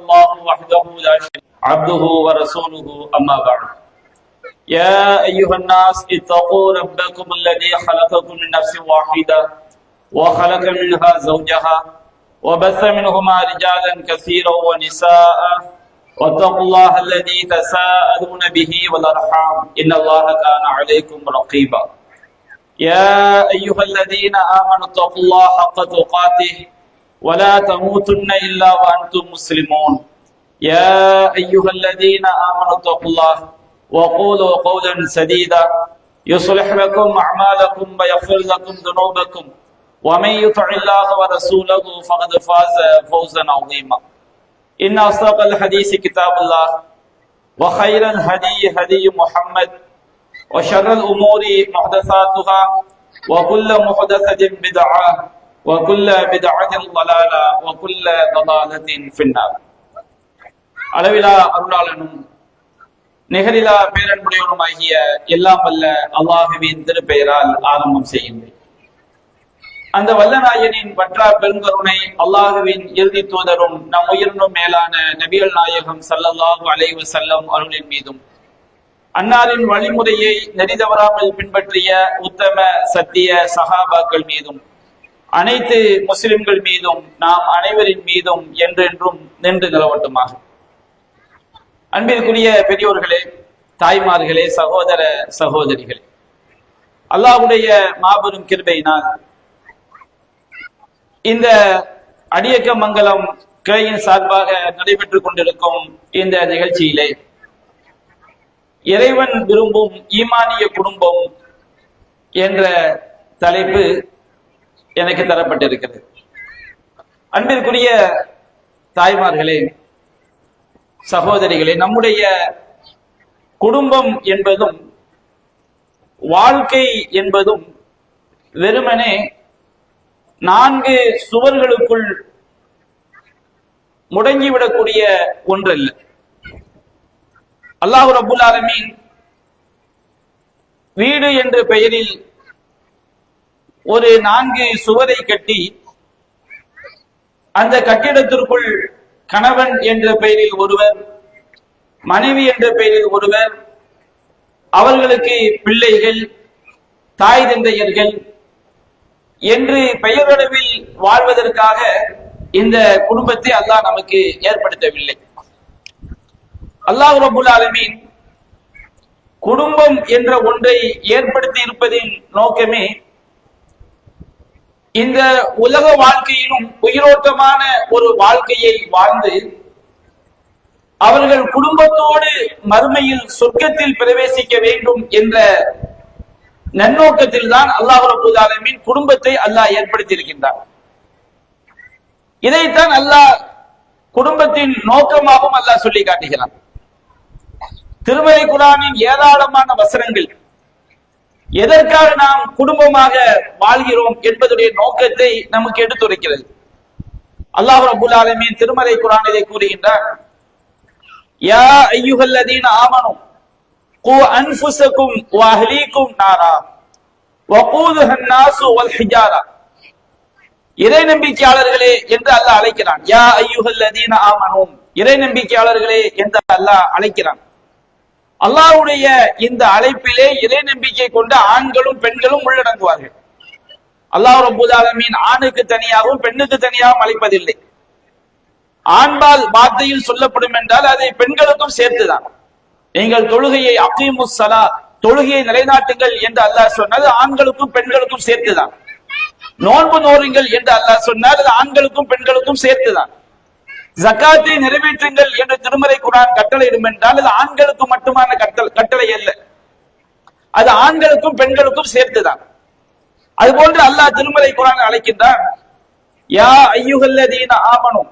الله وحده لا شريك له عبده ورسوله أما بعد يا أيها الناس اتقوا ربكم الذي خلقكم من نفس واحدة وخلق منها زوجها وبث منهما رجالا كثيرا ونساء واتقوا الله الذي تساءلون به والأرحام إن الله كان عليكم رقيبا يا أيها الذين آمنوا اتقوا الله حق تقاته ولا تموتن إلا وأنتم مسلمون يا أيها الذين آمنوا اتقوا الله وقولوا قولا سديدا يصلح لكم أعمالكم ويغفر لكم ذنوبكم ومن يطع الله ورسوله فقد فاز فوزا عظيما إن أصدق الحديث كتاب الله وخير الهدي هدي محمد وشر الأمور محدثاتها وكل محدثة بدعة وكل بدعة ضلالة وكل ضلالة في النار. அளவிலா அருளாளனும் நிகரிலா பேரன்புடையவனுமாகிய எல்லாம் வல்ல அல்லாஹுவின் திருப்பெயரால் ஆரம்பம் செய்கின்றேன். அந்த வல்லநாயனின் பற்றா பெருங்கருணை அல்லாஹுவின் இறுதி தூதரும் நம் உயிரினும் மேலான நபிகள் நாயகம் ஸல்லல்லாஹு அலைஹி வஸல்லம் அவர்களின் மீதும் அன்னாரின் வழிமுறையை நெறிதவறாமல் பின்பற்றிய உத்தம சத்திய சஹாபாக்கள் மீதும் அனைத்து முஸ்லிம்கள் மீதும் நாம் அனைவரின் மீதும் என்றென்றும் நின்று நிலவட்டுமாக. அன்பிற்குரிய பெரியோர்களே, தாய்மார்களே, சகோதர சகோதரிகளே, அல்லாஹ்வுடைய மாபெரும் கிருபையினால் இந்த அடியக்க மங்கலம் கிளையின் சார்பாக நடைபெற்றுக் கொண்டிருக்கும் இந்த நிகழ்ச்சியிலே இறைவன் விரும்பும் ஈமானிய குடும்பம் என்ற தலைப்பு எனக்கு தரப்பட்டிருக்கிறது. அன்பிற்குரிய தாய்மார்களே, சகோதரிகளே, நம்முடைய குடும்பம் என்பதும் வாழ்க்கை என்பதும் வெறுமனே 4 சுவர்களுக்குள் முடங்கிவிடக்கூடிய ஒன்றல்ல. அல்லாஹ் ரப்புல் ஆலமீன் வீடு என்ற பெயரில் ஒரு 4 சுவரை கட்டி அந்த கட்டிடத்திற்குள் கணவன் என்ற பெயரில் ஒருவர், மனைவி என்ற பெயரில் ஒருவர், அவர்களுக்கு பிள்ளைகள், தாய் தந்தையர்கள் என்று பெயரளவில் வாழ்வதற்காக இந்த குடும்பத்தை அல்லாஹ் நமக்கு ஏற்படுத்தவில்லை. அல்லாஹ் ரப்புல் ஆலமீன் குடும்பம் என்ற ஒன்றை ஏற்படுத்தி இருப்பதின் நோக்கமே இந்த உலக வாழ்க்கையிலும் உயிரோட்டமான ஒரு வாழ்க்கையை வாழ்ந்து அவர்கள் குடும்பத்தோடு மறுமையில் சொர்க்கத்தில் பிரவேசிக்க வேண்டும் என்ற நன்னோக்கத்தில் தான் அல்லாஹ் ரப்பல் ஆலமீன் குடும்பத்தை அல்லாஹ் ஏற்படுத்தி இருக்கின்றார். இதைத்தான் அல்லாஹ் குடும்பத்தின் நோக்கமாகவும் அல்லாஹ் சொல்லி காட்டுகிறான். திருமறை குர்ஆனின் ஏராளமான வசனங்கள் எதற்காக நாம் குடும்பமாக வாழ்கிறோம் என்பதுடைய நோக்கத்தை நமக்கு எடுத்துரைக்கிறது. அல்லாஹ் ரப்பல் ஆலமீன் திருமறை குர்ஆனிலே கூறுகின்றார், யா அய்யுஹல்லதீன ஆமனு கூ அன்ஃபுஸக்கும் வ அஹ்லீக்கும் நாரா வகூதுஹா அன்-நாஸு வல் ஹிஜாரா. இறை நம்பிக்கையாளர்களே என்று அல்லாஹ் அழைக்கிறான். யா அய்யுஹல்லதீன ஆமனு, இறை நம்பிக்கையாளர்களே என்று அல்லாஹ் அழைக்கிறான். அல்லாஹ்வுடைய இந்த அழைப்பிலே இறை நம்பிக்கை கொண்ட ஆண்களும் பெண்களும் உள்ளடங்குவார்கள். அல்லாஹ் ரப்பல் ஆலமீன் ஆணுக்கு தனியாகவும் பெண்ணுக்கு தனியாகவும் அழைப்பதில்லை. ஆண்பால் வார்த்தையில் சொல்லப்படும் என்றால் அதை பெண்களுக்கும் சேர்த்துதான். நீங்கள் தொழுகையை அகீமுஸ் ஸலா, தொழுகையை நிலைநாட்டுங்கள் என்று அல்லாஹ் சொன்னது ஆண்களுக்கும் பெண்களுக்கும் சேர்த்துதான். நோன்பு நோருங்கள் என்று அல்லாஹ் சொன்னால் அது ஆண்களுக்கும் பெண்களுக்கும் சேர்த்துதான். ஜகாத்தை நிறைவேற்றுங்கள் என்று திருமறை குர்ஆன் கட்டளையிடும் என்றால் அது ஆண்களுக்கு மட்டுமான கட்டளை அல்ல, அது ஆண்களுக்கும் பெண்களுக்கும் சேர்த்துதான். அதுபோன்று அல்லாஹ் திருமறை குர்ஆன் அழைக்கின்றான், யா அய்யுஹல்லதீன ஆமனு,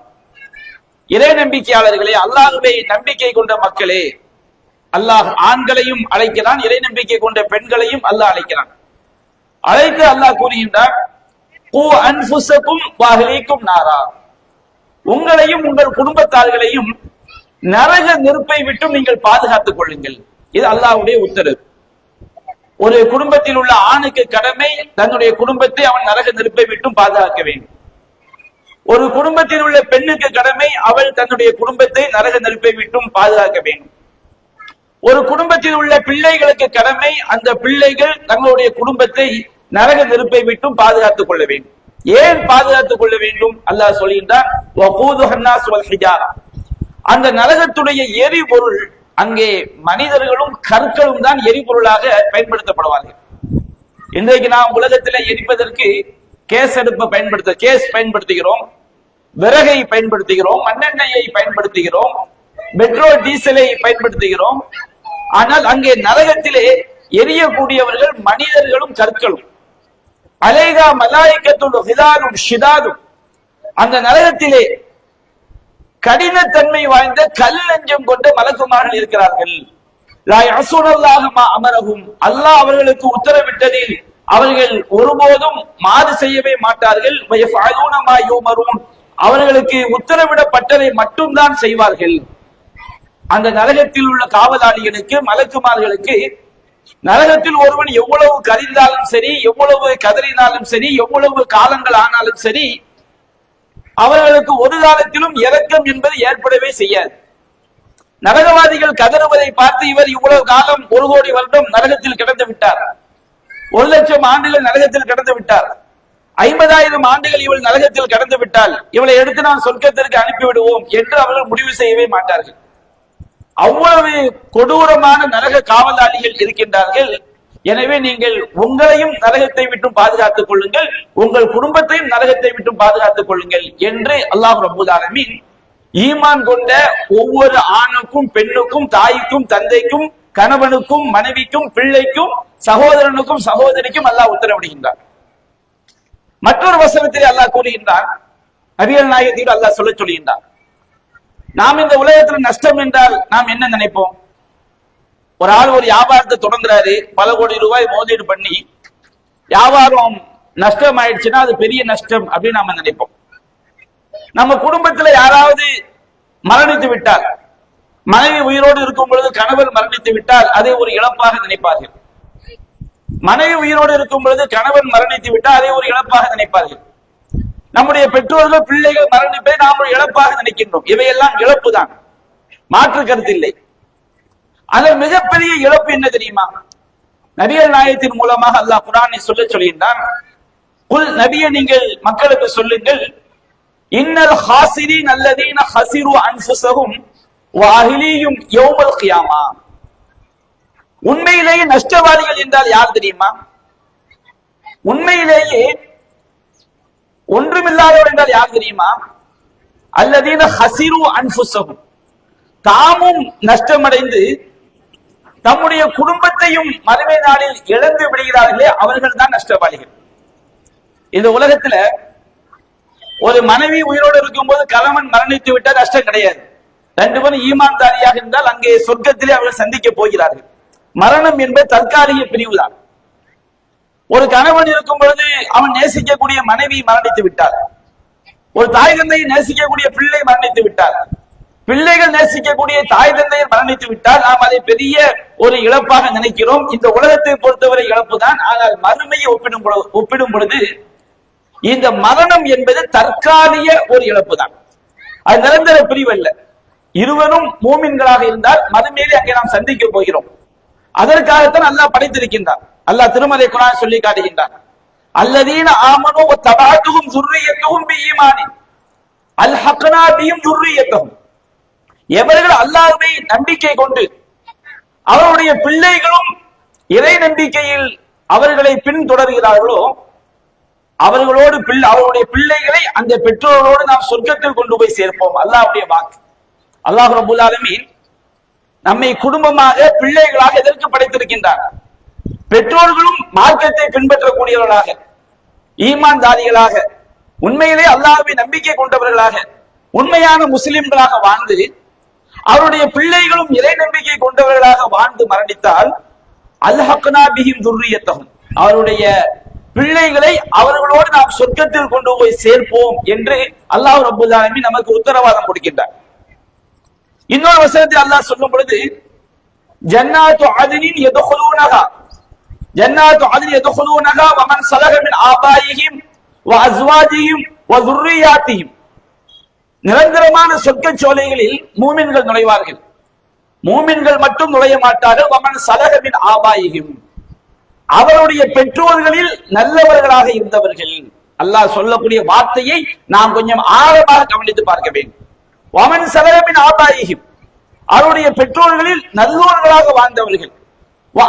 இறை நம்பிக்கையாளர்களே, அல்லாஹ்வை நம்பிக்கை கொண்ட மக்களே. அல்லாஹ் ஆண்களையும் அழைக்கிறான், இறை நம்பிக்கை கொண்ட பெண்களையும் அல்லாஹ் அழைக்கிறான். அழைத்து அல்லாஹ் கூறுகின்றான், கூ அன்ஃபுஸக்கும் வ அஹ்லீக்கும் நாரா, உங்களையும் உங்கள் குடும்பத்தார்களையும் நரக நெருப்பை விட்டு நீங்கள் பாதுகாத்துக் கொள்ளுங்கள். இது அல்லாஹ்வுடைய உத்தரவு. ஒரு குடும்பத்தில் உள்ள ஆணுக்கு கடமை தன்னுடைய குடும்பத்தை அவன் நரக நெருப்பை விட்டும் பாதுகாக்க வேண்டும். ஒரு குடும்பத்தில் உள்ள பெண்ணுக்கு கடமை அவள் தன்னுடைய குடும்பத்தை நரக நெருப்பை விட்டும் பாதுகாக்க வேண்டும். ஒரு குடும்பத்தில் உள்ள பிள்ளைகளுக்கு கடமை அந்த பிள்ளைகள் தங்களுடைய குடும்பத்தை நரக நெருப்பை விட்டும் பாதுகாத்துக் கொள்ள வேண்டும். ஏன் பாதுகாத்துக் கொள்ள வேண்டும்? அல்லாஹ் சொல்கின்றான், அந்த நரகத்துடைய எரிபொருள் அங்கே மனிதர்களும் கற்களும் தான் எரிபொருளாக பயன்படுத்தப்படுவார்கள். இன்றைக்கு நாம் உலகத்தில் எரிப்பதற்கு கேஸ் அடுப்பை பயன்படுத்துகிறோம், விறகை பயன்படுத்துகிறோம், மண்ணெண்ணெயை பயன்படுத்துகிறோம், பெட்ரோல் டீசலை பயன்படுத்துகிறோம். ஆனால் அங்கே நரகத்திலே எரியக்கூடியவர்கள் மனிதர்களும் கற்களும். அலைகா மலாய்க்கத்துள் ஹிதாரும் ஷிதாரும், அந்த நரகத்திலே கடினத்தன்மை வாய்ந்த கல் நெஞ்சம் கொண்ட மலக்குமார்கள் இருக்கிறார்கள். அமரகும், அல்லாஹ் அவர்களுக்கு உத்தரவிட்டதில் அவர்கள் ஒருபோதும் மாறு செய்யவே மாட்டார்கள். அவர்களுக்கு உத்தரவிடப்பட்டதை மட்டும்தான் செய்வார்கள். அந்த நரகத்தில் உள்ள காவலாளிகளுக்கு, மலக்குமார்களுக்கு, நரகத்தில் ஒருவன் எவ்வளவு கரிந்தாலும் சரி, எவ்வளவு கதறினாலும் சரி, எவ்வளவு காலங்கள் ஆனாலும் சரி, அவர்களுக்கு ஒரு காலத்திலும் இரக்கம் என்பது ஏற்படவே செய்யாது. நரகவாதிகள் கதறுவதை பார்த்து இவர் இவ்வளவு காலம் 1 கோடி வருடம் நரகத்தில் கிடந்து விட்டார், 1,00,000 ஆண்டுகள் நரகத்தில் கிடந்து விட்டார், 50,000 ஆண்டுகள் இவள் நரகத்தில் கடந்து விட்டால் இவளை எடுத்து நாம் சொர்க்கத்திற்கு அனுப்பிவிடுவோம் என்று அவர்கள் முடிவு செய்யவே மாட்டார்கள். அவ்வளவு கொடூரமான நரக காவலாளிகள் இருக்கின்றார்கள். எனவே நீங்கள் உங்களையும் நரகத்தை விட்டு பாதுகாத்துக் கொள்ளுங்கள், உங்கள் குடும்பத்தையும் நரகத்தை விட்டு பாதுகாத்துக் கொள்ளுங்கள் என்று அல்லாஹ் ரப்பல் ஆலமீன் ஈமான் கொண்ட ஒவ்வொரு ஆணுக்கும், பெண்ணுக்கும், தாய்க்கும், தந்தைக்கும், கணவனுக்கும், மனைவிக்கும், பிள்ளைக்கும், சகோதரனுக்கும், சகோதரிக்கும் அல்லாஹ் உத்தரவிடுகின்றார். மற்றொரு வசனத்தில் அல்லாஹ் கூறுகின்றார், நபிகள் நாயகத்தில் அல்லாஹ் சொல்லுகின்றார், நாம் இந்த உலகத்தில் நஷ்டம் என்றால் நாம் என்ன நினைப்போம்? ஒரு ஆள் ஒரு வியாபாரத்தை தொடங்குறாரு, பல கோடி ரூபாய் முதலீடு பண்ணி வியாபாரம் நஷ்டம் ஆயிடுச்சுன்னா அது பெரிய நஷ்டம் அப்படின்னு நாம நினைப்போம். நம்ம குடும்பத்துல யாராவது மரணித்து விட்டால், மனைவி உயிரோடு இருக்கும் பொழுது கணவர் மரணித்து விட்டால் அதை ஒரு இழப்பாக நினைப்பார்கள். மனைவி உயிரோடு இருக்கும் பொழுது கணவன் மரணித்து விட்டால் அதை ஒரு இழப்பாக நினைப்பார்கள். நம்முடைய பெற்றோர்கள், பிள்ளைகள் மரணிப்பை நாம் ஒரு இழப்பாக நினைக்கின்றோம். இவையெல்லாம் இழப்பு தான், மாற்று கருத்து இல்லை. அதில் மிகப்பெரிய இழப்பு என்ன தெரியுமா? நபிகள் நாயகத்தின் மூலமாக அல்லாஹ் குர்ஆனை சொல்கின்றான், குல் நபியே நீங்கள் மக்களுக்கு சொல்லுங்கள், இன்னல் ஹாசிரீன் அல்லதீன ஹஸிரு அன்ஃபுஸஹும் வ அஹ்லீஹிம் யௌமல் கியாமா. உண்மையிலேயே நஷ்டவாதிகள் என்றால் யார் தெரியுமா? உண்மையிலேயே ஒன்றுமில்லாதவர் என்றால் யார் தெரியுமா? அல்லதீன ஹஸிரு அன்ஃபுஸஹும், தாமும் நஷ்டமடைந்து தம்முடைய குடும்பத்தையும் மறுமை நாளில் இழந்து விடுகிறார்களே அவர்கள் தான் நஷ்டவாளிகள். இந்த உலகத்துல ஒரு மனைவி உயிரோடு இருக்கும் போது கணவன் மரணித்து விட்டால் நஷ்டம் கிடையாது. 2 பேரும் ஈமான்தாரியாக இருந்தால் அங்கே சொர்க்கத்திலே அவர்கள் சந்திக்க போகிறார்கள். மரணம் என்பது தற்காலிக பிரிவுதான். ஒரு கணவன் இருக்கும் பொழுது அவன் நேசிக்கக்கூடிய மனைவி மரணித்து விட்டார், ஒரு தாய் தந்தையை நேசிக்கக்கூடிய பிள்ளை மரணித்து விட்டார், பிள்ளைகள் நேசிக்கக்கூடிய தாய் தந்தையை மரணித்து விட்டால் நாம் அதை பெரிய ஒரு இழப்பாக நினைக்கிறோம். இந்த உலகத்தை பொறுத்தவரை இழப்பு தான். ஆனால் மறுமையை ஒப்பிடும் பொழுது இந்த மரணம் என்பது தற்காலிக ஒரு இழப்பு தான், அது நிரந்தர பிரிவு அல்ல. இருவரும் மூமின்களாக இருந்தால் மறுமையிலே அங்கே நாம் சந்திக்க போகிறோம். அதற்காகத்தான் அல்லாஹ் படைத்திருக்கின்றார். அல்லாஹ் திருமலை குர்ஆன் சொல்லி காட்டுகின்றார், அல்லதீன ஆமனு வ தபஅத்துஹும் ذُرِّيَّتُهُم بِإِيمَانٍ அல்ஹக்னா பிஹிம் ذُرِّيَّتُهُம். எவர்கள் அல்லாஹ்வை நம்பிக்கை கொண்டு அவருடைய பிள்ளைகளும் இறை நம்பிக்கையில் அவர்களை பின்தொடர்கிறார்களோ அவர்களுடைய பிள்ளைகளை அந்த பெற்றோர்களோடு நாம் சொர்க்கத்தில் கொண்டு போய் சேர்ப்போம். அல்லாஹ்வுடைய வாக்கு. அல்லாஹ் ரப்பல் ஆலமீன் நம்மை குடும்பமாக, பிள்ளைகளாக எதற்கு படைத்திருக்கின்றார்? பெற்றோர்களும் மார்க்கத்தை பின்பற்றக்கூடியவர்களாக, ஈமான்தாரிகளாக, உண்மையிலே அல்லாஹ்வை நம்பிக்கை கொண்டவர்களாக, உண்மையான முஸ்லிம்களாக வாழ்ந்து அவருடைய பிள்ளைகளும் இறை நம்பிக்கை கொண்டவர்களாக வாழ்ந்து மரணித்தால் அல்ஹக்னா பிஹிம் ذُرِّيَّتُهُம், அவருடைய பிள்ளைகளை அவர்களோடு நாம் சொர்க்கத்தில் கொண்டு போய் சேர்ப்போம் என்று அல்லாஹ் ரப்பல் ஆலமீன் நமக்கு உத்தரவாதம் கொடுக்கின்றார். இன்னொரு வசனத்தில் அல்லாஹ் சொல்லும் பொழுது, ஜன்னாத்து அத்னின் யதுகுலூனஹா, ஜன்னாத்து அத்னின் யதுகுலூனஹா வ மன் ஸலஹ மின் ஆபாயிஹிம் வ அஸ்வாஜிஹிம் வ ذُرِّيَّاتِهِم நிரந்தரமான சொர்க்க சோலைகளில் மூமின்கள் நுழைவார்கள். மூமின்கள் மட்டும் நுழைய மாட்டார்கள். வமன் சலகமின் ஆபாயிகும், அவருடைய பெற்றோர்களில் நல்லவர்களாக இருந்தவர்கள். அல்லாஹ் சொல்லக்கூடிய வார்த்தையை நாம் கொஞ்சம் ஆழமாக கவனித்து பார்க்க வேண்டும். வமன் சலகமின் ஆபாயிகும், அவருடைய பெற்றோர்களில் நல்லோர்களாக வாழ்ந்தவர்கள்.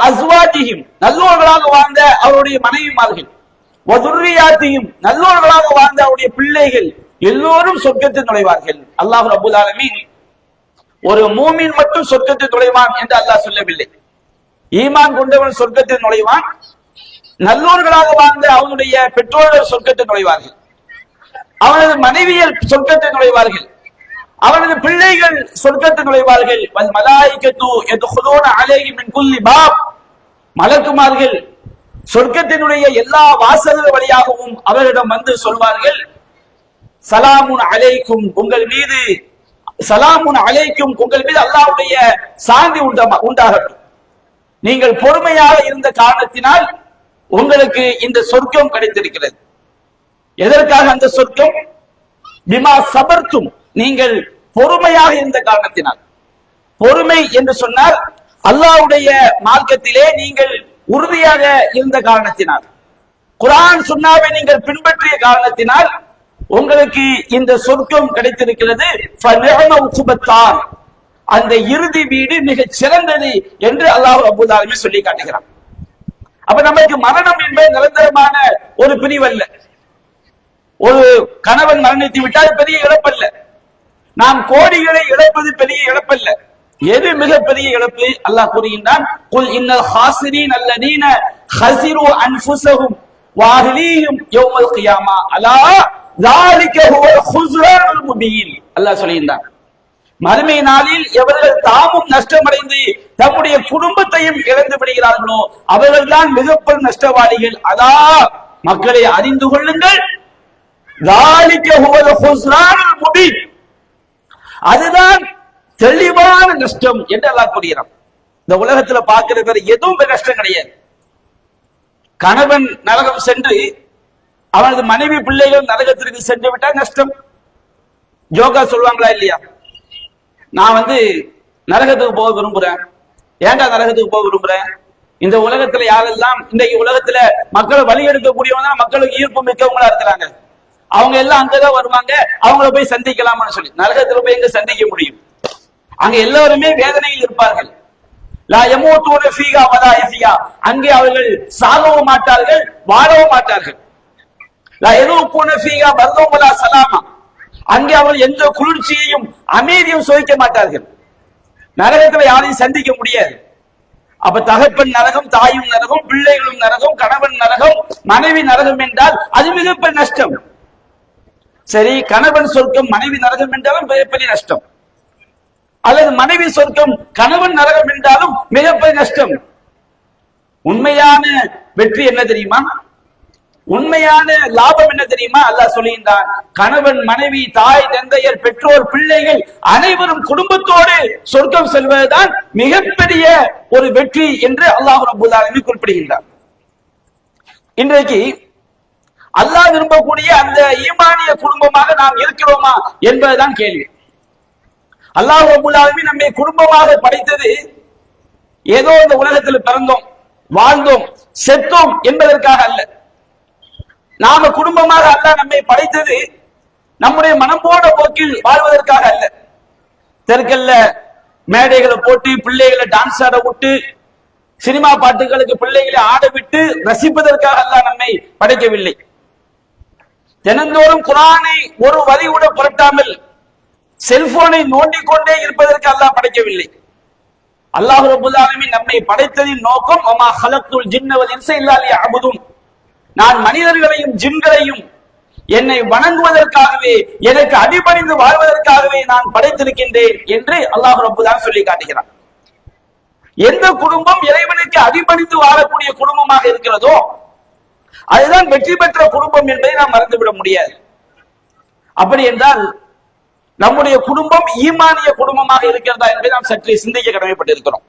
அஸ்வாஜிஹிம், நல்லோர்களாக வாழ்ந்த அவருடைய மனைவிமார்கள். வதுர்ரியாத்திஹிம், நல்லோர்களாக வாழ்ந்த அவருடைய பிள்ளைகள் எல்லோரும் சொர்க்கத்தில் நுழைவார்கள். அல்லாஹ் ரப்பல் ஆலமீன் ஒரு மூமின் மட்டும் சொர்க்கத்தில் நுழைவான் என்று அல்லாஹ் சொல்லவில்லை. ஈமான் கொண்டவன் சொர்க்கத்தில் நுழைவான், நல்லோர்களாக வாழ்ந்த அவனுடைய பெற்றோர்கள் சொர்க்கத்தில் நுழைவார்கள், அவனது மனைவியர் சொர்க்கத்தில் நுழைவார்கள், அவனது பிள்ளைகள் சொர்க்கத்தில் நுழைவார்கள். வல் மலாயிகத்து யதுகுலூன அலைஹி மின் குல்லி பாப், மலக்குமார்கள் சொர்க்கத்தினுடைய எல்லா வாசல்கள் வழியாகவும் அவரிடம் வந்து சொல்வார்கள், சலாமுன் அலைக்கும், உங்கள் மீது சலாமுன் அலைக்கும், உங்கள் மீது அல்லாஹ்வுடைய சாந்தி உண்டாகட்டும். நீங்கள் பொறுமையாக இருந்த காரணத்தினால் உங்களுக்கு இந்த சொர்க்கம் கிடைத்திருக்கிறது. எதற்காக அந்த சொர்க்கம்? பிமா சபர்த்தும், நீங்கள் பொறுமையாக இருந்த காரணத்தினால். பொறுமை என்று சொன்னால் அல்லாஹ்வுடைய மார்க்கத்திலே நீங்கள் உறுதியாக இருந்த காரணத்தினால், குர்ஆன் சுன்னாவை நீங்கள் பின்பற்றிய காரணத்தினால் உங்களுக்கு இந்த சொர்க்கம் கிடைத்திருக்கிறது. அந்த இறுதி வீடு மிக சிறந்தது என்று அல்லாஹ் ரப்பல் ஆலமீன் சொல்லி காட்டுகிறான். அப்ப நமக்கு மரணம் என்பது நிரந்தரமான ஒரு பிரிவல்ல. ஒரு கணவன் மரணித்து விட்டால் பெரிய இழப்பல்ல. நாம் கோடிகளை இழப்பது பெரிய இழப்பல்ல. எது மிகப்பெரிய இழப்பு? அல்லாஹ் கூறுகின்றான், குல் இன்னல் ஹாசிரீன் அல்லதீன ஹஸிரு அன்ஃபுஸஹும் வ அஹ்லீஹிம் யௌமல் கியாமா அலா ذلك هو الخسران المبين. அல்லாஹ் சொல்கின்றான், மறுமை நாளில் எவர்கள் தாமும் நஷ்டமடைந்து தம்முடைய குடும்பத்தையும் இழந்து விடுகிறார்களோ அவர்கள்தான் மிகப்பெரும் நஷ்டவாளிகள். அதா மக்களை அறிந்து கொள்ளுங்கள், ذلك هو الخسران المبين, அதுதான் தெளிவான நஷ்டம் என்று அல்லாஹ் கூறுகிறான். இந்த உலகத்துல பார்க்கிற பேர் எதுவும் நஷ்டம் கிடையாது. கணவன் நரகம் சென்று அவனது மனைவி பிள்ளைகள் நரகத்திற்கு சென்று விட்டால் நஷ்டம். ஜோகா சொல்லுவாங்களா இல்லையா? நான் நரகத்துக்கு போக விரும்புறேன். ஏன்டா நரகத்துக்கு போக விரும்புறேன்? இந்த உலகத்துல யாரெல்லாம் இன்றைக்கு உலகத்துல மக்களை வழி எடுக்கக்கூடியவங்க, மக்களுக்கு ஈர்ப்பு மிக்கவங்களா இருக்கிறாங்க, அவங்க எல்லாம் அங்கதான் வருவாங்க, அவங்கள போய் சந்திக்கலாம்னு சொல்லி. நரகத்துல போய் எங்க சந்திக்க முடியும்? அங்க எல்லாருமே வேதனையில் இருப்பார்கள். லா யமூதுன ஃபீஹா வலா யஹ்யா, அங்கே அவர்கள் சாகவும் மாட்டார்கள், வாழவும் மாட்டார்கள். லா யதுகுன ஃபீஹா பர்தம் வலா சலாமா, அங்கே அவர்கள் எந்த குளிர்ச்சியையும் அமைதியும் சுவைக்க மாட்டார்கள். நரகத்துல யாரையும் சந்திக்க முடியாது. அப்ப தகப்பன் நரகம், தாயும் நரகம், பிள்ளைகளும் நரகம், கணவன் நரகம், மனைவி நரகம் என்றால் அது மிகப்பெரிய நஷ்டம். சரி, கணவன் சொர்க்கம் மனைவி நரகம் என்றாலும் மிகப்பெரிய நஷ்டம், அல்லது மனைவி சொர்க்கம் கணவன் நரகம் என்றாலும் மிகப்பெரிய நஷ்டம். உண்மையான வெற்றி என்ன தெரியுமா? உண்மையான லாபம் என்ன தெரியுமா? அல்லாஹ் சொல்லுகின்றான், கணவன் மனைவி தாய் தந்தையர் பெற்றோர் பிள்ளைகள் அனைவரும் குடும்பத்தோடு சொர்க்கம் செல்வதுதான் மிகப்பெரிய ஒரு வெற்றி என்று அல்லாஹ் ரப்பல் ஆலமீன் குறிப்பிடுகின்றார். இன்றைக்கு அல்லாஹ் விரும்பக்கூடிய அந்த ஈமானிய குடும்பமாக நாம் இருக்கிறோமா என்பதுதான் கேள்வி. அல்லாஹ் ரப்பல் ஆலமீன் நம்மை குடும்பமாக படைத்தது ஏதோ இந்த உலகத்தில் பிறந்தோம், வாழ்ந்தோம், செத்தோம் என்பதற்காக அல்ல. நாம குடும்பமாக அல்லாஹ் நம்மை படைத்தது நம்முடைய மனம் போன போக்கில் வாழ்வதற்காக அல்ல. தெருக்கல்ல மேடைகளை போட்டு பிள்ளைகளை டான்ஸ் ஆட விட்டு சினிமா பாட்டுகளுக்கு பிள்ளைகளை ஆட விட்டு ரசிப்பதற்காக அல்லாஹ் நம்மை படைக்கவில்லை. தினந்தோறும் குர்ஆனை ஒரு வரி கூட புரட்டாமல் செல்போனை நோண்டிக் கொண்டே இருப்பதற்கு அல்லாஹ் படைக்கவில்லை. அல்லாஹ் ரப்பல் ஆலமீன் நம்மை படைத்ததின் நோக்கம், வமா ஹலக்துல் ஜின்ன வல் இன்ஸ இல்லா லியஅபுதுன், நான் மனிதர்களையும் ஜின்களையும் என்னை வணங்குவதற்காகவே, எனக்கு அடிபணிந்து வாழ்வதற்காகவே நான் படைத்திருக்கின்றேன் என்று அல்லாஹ் ரப்பல் ஆலமீன் சொல்லி காட்டுகிறான். எந்த குடும்பம் இறைவனுக்கு அடிபணிந்து வாழக்கூடிய குடும்பமாக இருக்கிறதோ அதுதான் வெற்றி பெற்ற குடும்பம் என்பதை நாம் மறந்துவிட முடியாது. அப்படி என்றால் நம்முடைய குடும்பம் ஈமானிய குடும்பமாக இருக்கிறதா என்பதை நாம் சற்று சிந்திக்க கடமைப்பட்டிருக்கிறோம்.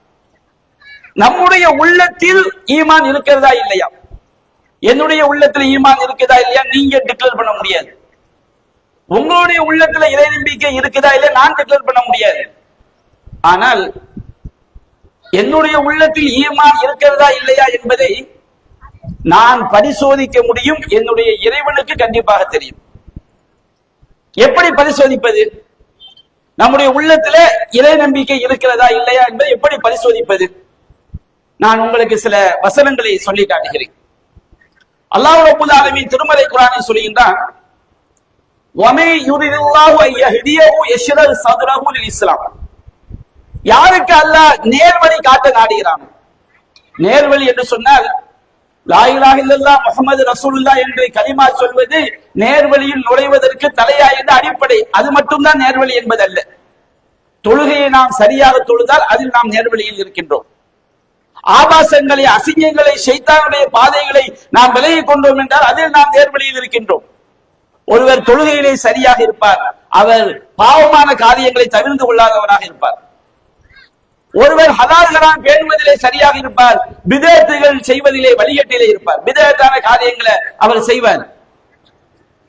நம்முடைய உள்ளத்தில் ஈமான் இருக்கிறதா இல்லையா? என்னுடைய உள்ளத்தில் ஈமான் இருக்கிறதா இல்லையா நீங்க டிக்ளேர் பண்ண முடியாது. உங்களுடைய உள்ளத்துல இறை நம்பிக்கை இருக்குதா இல்ல நான் டிக்ளேர் பண்ண முடியாது. ஆனால் என்னுடைய உள்ளத்தில் ஈமான் இருக்கிறதா இல்லையா என்பதை நான் பரிசோதிக்க முடியும். என்னுடைய இறைவனுக்கு கண்டிப்பாக தெரியும். எப்படி பரிசோதிப்பது? நம்முடைய உள்ளத்துல இறை நம்பிக்கை இருக்கிறதா இல்லையா என்பதை எப்படி பரிசோதிப்பது? நான் உங்களுக்கு சில வசனங்களை சொல்லி காட்டுகிறேன். அல்லாஹ் ரப்பல் ஆலமீன் திருமறை குர்ஆனில் சொல்கின்றான், வமை யுரிதுல்லாஹு அய்யஹ்தியஹு யஷ்ரஹ் ஸத்ரஹு லில் இஸ்லாம். யாருக்கு அல்லாஹ் நேர்வழி காட்ட நாடுகிறான். நேர்வழி என்று சொன்னால் லா இலாஹ இல்லல்லாஹ் முஹம்மது ரசூலுல்லாஹ் என்று கலிமா சொல்வது நேர்வழியில் நுழைவதற்கு தலையாயது அடிப்படை. அது மட்டும்தான் நேர்வழி என்பதல்ல. தொழுகையை நாம் சரியாக தொழுதால் அதில் நாம் நேர்வழியில் இருக்கின்றோம். ஆபாசங்களை, அசிங்கங்களை, ஷைத்தானுடைய பாதைகளை நாம் விலகிக் கொண்டோம் என்றால் அதில் நாம் நேர்வழியில் இருக்கின்றோம். ஒருவர் தொழுகையிலே சரியாக இருப்பார், அவர் பாவமான காரியங்களை தவிர்த்து கொள்ளாதவராக இருப்பார். ஒருவர் ஹலால் ஹராம் பேணுவதிலே சரியாக இருப்பார், பிதஅத்துகள் செய்வதிலே வழிகட்டிலே இருப்பார். பிதஅத்தான காரியங்களை அவர் செய்வார்.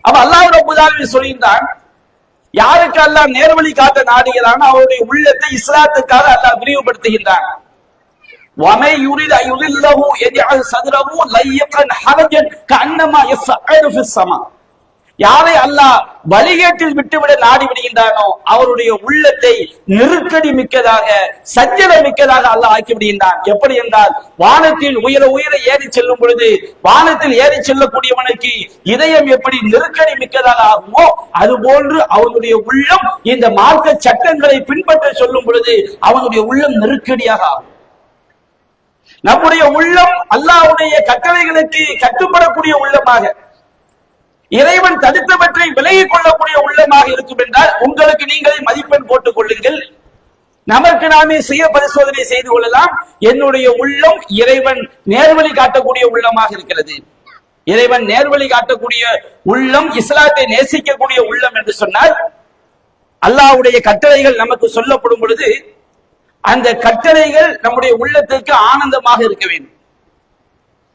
அப்ப அல்லாஹ் ரப்பல் ஆலமீன் சொல்கின்றான், யாருக்கு அல்லாஹ் நேர்வழி காட்ட நாடுகிறான் அவருடைய உள்ளத்தை இஸ்லாத்துக்காக அல்லாஹ் விரிவுபடுத்துகின்றான். وَمَن يُرِدْ أَن يُضِلَّهُ يَجْعَلْ صَدْرَهُ ضَيِّقًا حَرَجًا كَأَنَّمَا يَصْعَدُ فِي السَّمَاءِ. யாரை அல்லாஹ் வழிகேட்டில் விட்டுவிட நாடி விடுகின்றானோ அவருடைய உள்ளத்தை நெருக்கடி மிக்கதாக, சஞ்சல மிக்கதாக அல்லாஹ் ஆக்கி விடுகின்றான். எப்படி என்றால், வானத்தில் உயர உயர ஏறி செல்லும் பொழுது வானத்தில் ஏறி செல்லக்கூடியவனுக்கு இதயம் எப்படி நெருக்கடி மிக்கதாக ஆகுமோ அதுபோன்று அவனுடைய உள்ளம் இந்த மார்க்க சட்டங்களை பின்பற்ற சொல்லும் பொழுது அவனுடைய உள்ளம் நெருக்கடியாக ஆகும். நம்முடைய உள்ளம் அல்லாஹ்வுடைய கட்டளைகளுக்கு கட்டுப்படக்கூடிய உள்ளமாக, இறைவன் தடுத்தவற்றை விலகிக் கொள்ளக்கூடிய உள்ளமாக இருக்கும் என்றால் உங்களுக்கு நீங்களே மதிப்பெண் போட்டுக் கொள்ளுங்கள். நமக்கு நாமே சுய பரிசோதனை செய்து கொள்ளலாம். என்னுடைய உள்ளம் இறைவன் நேர்வழி காட்டக்கூடிய உள்ளமாக இருக்கிறது. இறைவன் நேர்வழி காட்டக்கூடிய உள்ளம், இஸ்லாத்தை நேசிக்கக்கூடிய உள்ளம் என்று சொன்னால், அல்லாஹ்வுடைய கட்டளைகள் நமக்கு சொல்லப்படும் பொழுது அந்த கட்டளைகள் நம்முடைய உள்ளத்திற்கு ஆனந்தமாக இருக்க வேண்டும்.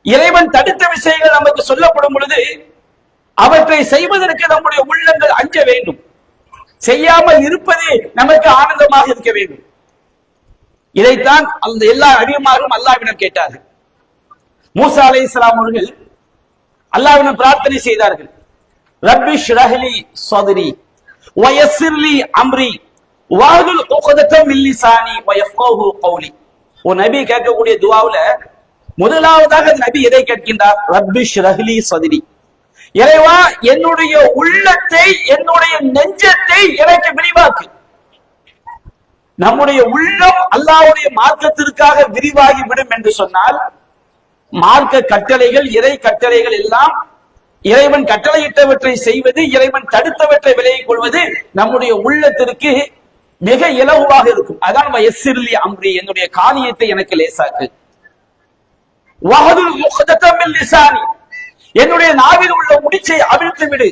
இறைவன் தடுத்த விஷயங்கள் நமக்கு சொல்லப்படும் பொழுது அவற்றை செய்வதற்கு நம்முடைய உள்ளங்கள் அஞ்ச வேண்டும். செய்யாமல் இருப்பது நமக்கு ஆனந்தமாக இருக்க வேண்டும். இதைத்தான் அந்த எல்லா நபிமாரும் அல்லாஹ்விடம் கேட்டார்கள். மூசா அலைஹிஸ்ஸலாம் அவர்கள் அல்லாஹ்விடம் பிரார்த்தனை செய்தார்கள், ரப்பி ஷ்ரஹ் லி ஸத்ரி வ யஸ்ஸிர் லி அம்ரி வஹ்லுல் உக்ததம் மின் லிசானி வ யஃப்கஹு கௌலி. ஒரு நபி கேட்கக்கூடிய துஆவுல முதலாவதாக நபி எதை கேட்கின்றார்? ரப்பி ஷ்ரஹ் லி ஸத்ரி, இறைவா என்னுடைய உள்ளத்தை, என்னுடைய நெஞ்சத்தை எனக்கு விரிவாக்கு. நம்முடைய உள்ளம் அல்லாஹ்வுடைய மார்க்கத்திற்காக விரிவாகி விடும் என்று சொன்னால், மார்க்க கட்டளைகள், இறை கட்டளைகள் எல்லாம் இறைவன் கட்டளையிட்டவற்றை செய்வது, இறைவன் தடுத்தவற்றை விலகிக் கொள்வது நம்முடைய உள்ளத்திற்கு மிக இலகுவாக இருக்கும். அதான் வயசிர்லி அம்ரி, என்னுடைய காரியத்தை எனக்கு லேசாக்கு. வஹதுல் உக்ததம் மின் லிசானி, என்னுடைய நாவில் உள்ள முடிச்சை அவிழ்த்து விடு.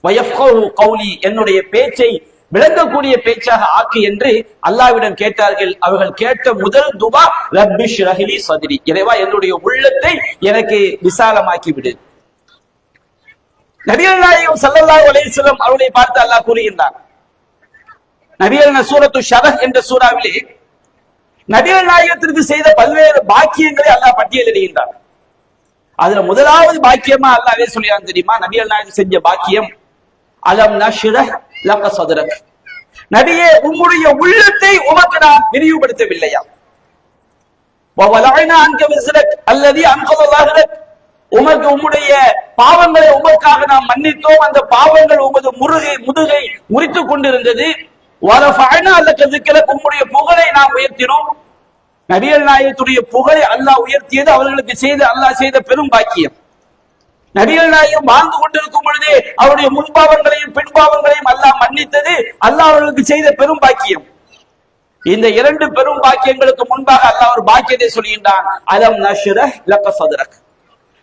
வயஃப்கஹு கௌலி, என்னுடைய பேச்சை விளங்கக்கூடிய பேச்சாக ஆக்கு என்று அல்லாஹ்விடம் கேட்டார்கள். அவர்கள் கேட்ட முதல் துவா ரப்பி ஷ்ரஹ் லி ஸத்ரி, இறைவா என்னுடைய உள்ளத்தை எனக்கு விசாலமாக்கி விடு. நபிகள் நாயகம் ஸல்லல்லாஹு அலைஹி வஸல்லம் அவர்களை பார்த்து அல்லாஹ் கூறுகின்றான், நபிகள் சூரத்து ஷரஹ் என்ற சூறாவிலே நபிகள் நாயகத்திற்கு செய்த பல்வேறு பாக்கியங்களை அல்லாஹ் பட்டியலிடுகின்றான். அதுல முதலாவது பாக்கியமா அல்லாஹ்வே சொல்லியான் தெரியுமா? நபிகள் நாயகம் செஞ்ச பாக்கியம், அலம் நஷ்ரஹ் லக ஸத்ரக், நபியே உம்முடைய உள்ளத்தை உமக்கு நாம் விரிவுபடுத்தவில்லையா? வ வலஅனா அன்க விஸ்ரக் அல்லதி அன்கத ظهرك, உமக்கு உம்முடைய பாவங்களை உமக்காக நாம் மன்னித்தோம், அந்த பாவங்கள் உமது முதுகை உரித்துக் கொண்டிருந்தது. வரஃபஅனா லக ذிக்ரக், உம்முடைய புகழை நாம் உயர்த்தினோம். நபிகள் நாயகத்துடைய புகழை அல்லாஹ் உயர்த்தியது அவர்களுக்கு அல்லாஹ் செய்த பெரும் பாக்கியம். நபிகள் நாயகம் வாழ்ந்து கொண்டிருக்கும் பொழுதே அவருடைய முன்பாவங்களையும் பின்பாவங்களையும் அல்லாஹ் மன்னித்தது அல்லாஹ் அவர்களுக்கு செய்த பெரும் பாக்கியம். இந்த இரண்டு பெரும் பாக்கியங்களுக்கு முன்பாக அல்லாஹ் ஒரு பாக்கியத்தை சொல்கின்றான், அலம் நஷ்ரஹ் லக ஸத்ரக்,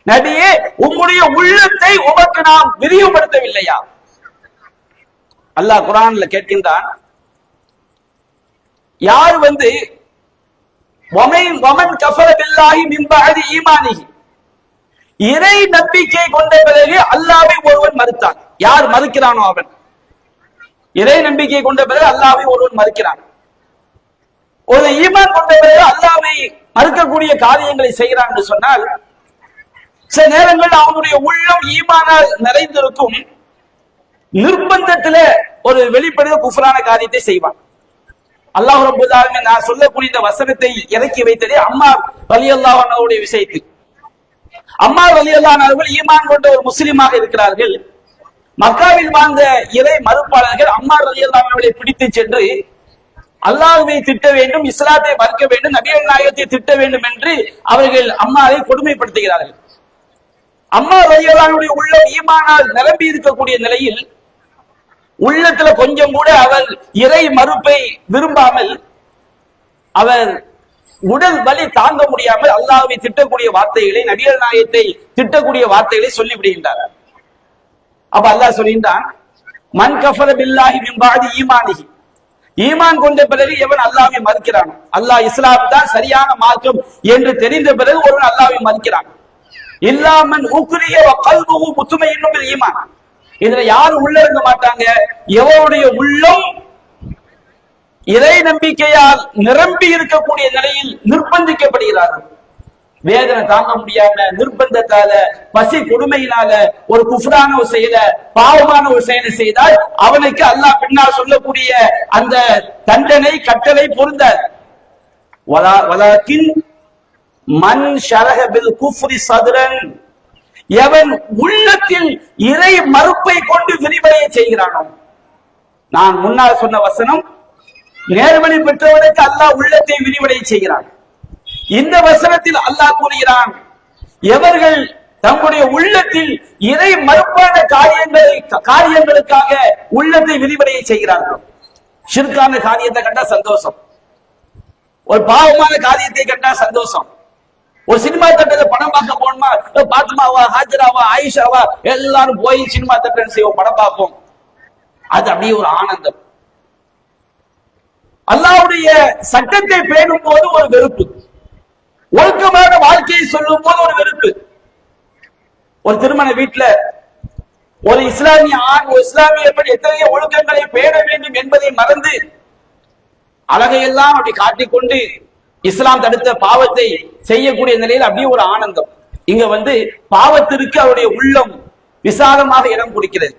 நபியே உம்முடைய உள்ளத்தை உமக்கு நாம் விரிவுபடுத்தவில்லையா? அல்லாஹ் குர்ஆன்ல கேட்கின்றான், யார் வமன் கஃபர பில்லாஹி மின் பஅதி ஈமானிஹி, இறை நம்பிக்கை கொண்ட பிறகு அல்லாஹ்வை ஒருவன் மறுத்தான், யார் மறுக்கிறானோ அவன், இறை நம்பிக்கை கொண்ட பிறகு அல்லாஹ்வை ஒருவன் மறுக்கிறான். ஒரு ஈமான் கொண்ட பிறகு அல்லாஹ்வை மறுக்கக்கூடிய காரியங்களை செய்கிறான் என்று சொன்னால், சில நேரங்கள் அவனுடைய உள்ளம் ஈமானால் நிறைந்திருக்கும், நிர்பந்தத்தில ஒரு வெளிப்படுத்த குஃப்ரான காரியத்தை செய்வான். அல்லாஹ் ரப்பல் ஆலமீன் நான் சொல்லக்கூடிய இந்த வசனத்தை இறக்கி வைத்ததே அம்மார் ரலியல்லாஹு அன்ஹுடைய விஷயத்தில். அம்மார் ரலியல்லாஹு அன்ஹு அவர்கள் ஈமான் கொண்ட ஒரு முஸ்லிமாக இருக்கிறார்கள். மக்காவில் வாழ்ந்த இறை மறுப்பாளர்கள் அம்மார் ரலியல்லாஹு அன்ஹுவை பிடித்து சென்று அல்லாஹ்வை திட்ட வேண்டும், இஸ்லாத்தை மறுக்க வேண்டும், நபிகள் நாயகத்தை திட்ட வேண்டும் என்று அவர்கள் அம்மாரை கொடுமைப்படுத்துகிறார்கள். அம்மார் ரலியல்லாஹு அன்ஹுடைய உள்ளம் ஈமானால் நிரம்பி இருக்கக்கூடிய நிலையில் உள்ளத்துல கொஞ்சம் கூட அவர் இறை மறுப்பை விரும்பாமல், அவர் உடல் வலி தாங்க முடியாமல் அல்லாஹ்வை திட்டக்கூடிய வார்த்தைகளை, நபிகள் நாயகத்தை திட்டக்கூடிய வார்த்தைகளை சொல்லிவிடுகின்றார். அப்ப அல்லாஹ் சொல்கின்றான், மன் கஃபர பில்லாஹி மின் பஅதி ஈமானிஹி, ஈமான் கொண்ட பிறகு எவன் அல்லாஹ்வை மறுக்கிறான், அல்லாஹ் இஸ்லாம் தான் சரியான மார்க்கம் என்று தெரிந்த பிறகு ஒருவன் அல்லாஹ்வை மறுக்கிறான். இல்லாமன் உக்ரிய வ கல்புஹு முத்மஇன்னும் பில் ஈமான், இதுல யாரும் உள்ள இருக்க மாட்டாங்க, எவருடைய உள்ளம் இறை நம்பிக்கையால் நிரம்பி இருக்கக்கூடிய நிலையில் நிர்பந்திக்கப்படுகிறார்கள். வேதனை தாங்க முடியாம நிர்பந்தத்தால, பசி கொடுமையினால ஒரு குஃப்ரான ஒரு செயல, பாவமான ஒரு செயலை செய்தால் அவனுக்கு அல்லாஹ் பின்னால் சொல்லக்கூடிய அந்த தண்டனை கட்டளை பொருந்தாது. வலாக்கின் மன் ஷரஹ பில் குஃப்ரி சத்ரன், எவன் உள்ளத்தில் இறை மறுப்பை கொண்டு விரிவடைய செய்கிறானோ, நான் முன்னால் சொன்ன வசனம் நேர்வழி பெற்றவனுக்கு அல்லாஹ் உள்ளத்தை விரிவடைய செய்கிறான். இந்த வசனத்தில் அல்லாஹ் கூறுகிறான், எவர்கள் தங்களுடைய உள்ளத்தில் இறை மறுப்பான காரியங்களுக்காக உள்ளத்தை விரிவடைய செய்கிறார்கள். ஷிர்கான காரியத்தை கண்டா சந்தோஷம், ஒரு பாவமான காரியத்தை கண்டா சந்தோஷம். ஒரு சினிமா தேட்டர்ல படம் பார்க்க போனோமா, பாத்மாவா, ஹாஜராவா, ஆயிஷாவா எல்லாரும் போய் சினிமா தேட்டர் செய்வோம், படம் பார்ப்போம். அது அப்படியே ஒரு ஆனந்தம். அல்லாஹ்வுடைய சட்டத்தை பேணும் போது ஒரு வெறுப்பு, ஒழுக்கமான வாழ்க்கையை சொல்லும் போது ஒரு வெறுப்பு. ஒரு திருமண வீட்டுல ஒரு இஸ்லாமிய ஆண் ஒரு இஸ்லாமிய பெண் எத்தகைய ஒழுக்கங்களை பேண வேண்டும் என்பதை மறந்து அழகையெல்லாம் அப்படி காட்டிக்கொண்டு இஸ்லாம் தடுத்த பாவத்தை செய்யக்கூடிய நிலையில் அப்படியே ஒரு ஆனந்தம். இங்க பாவத்திற்கு அவருடைய உள்ளம் விசாலமாக இடம் கொடுக்கிறது,